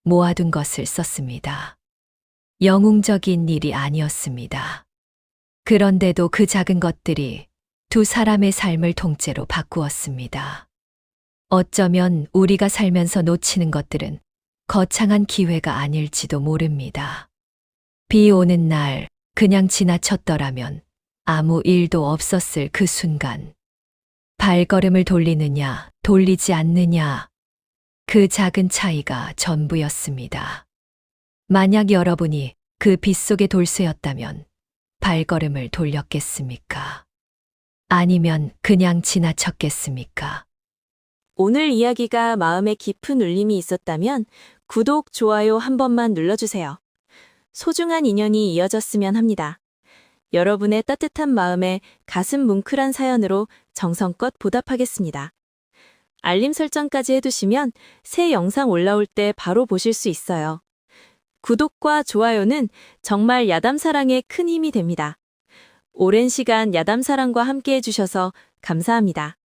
모아둔 것을 썼습니다. 영웅적인 일이 아니었습니다. 그런데도 그 작은 것들이 두 사람의 삶을 통째로 바꾸었습니다. 어쩌면 우리가 살면서 놓치는 것들은 거창한 기회가 아닐지도 모릅니다. 비 오는 날 그냥 지나쳤더라면 아무 일도 없었을 그 순간. 발걸음을 돌리느냐, 돌리지 않느냐. 그 작은 차이가 전부였습니다. 만약 여러분이 그 빗속의 돌쇠였다면 발걸음을 돌렸겠습니까? 아니면 그냥 지나쳤겠습니까? 오늘 이야기가 마음에 깊은 울림이 있었다면 구독, 좋아요 한 번만 눌러주세요. 소중한 인연이 이어졌으면 합니다. 여러분의 따뜻한 마음에 가슴 뭉클한 사연으로 정성껏 보답하겠습니다. 알림 설정까지 해두시면 새 영상 올라올 때 바로 보실 수 있어요. 구독과 좋아요는 정말 야담사랑에 큰 힘이 됩니다. 오랜 시간 야담사랑과 함께 해주셔서 감사합니다.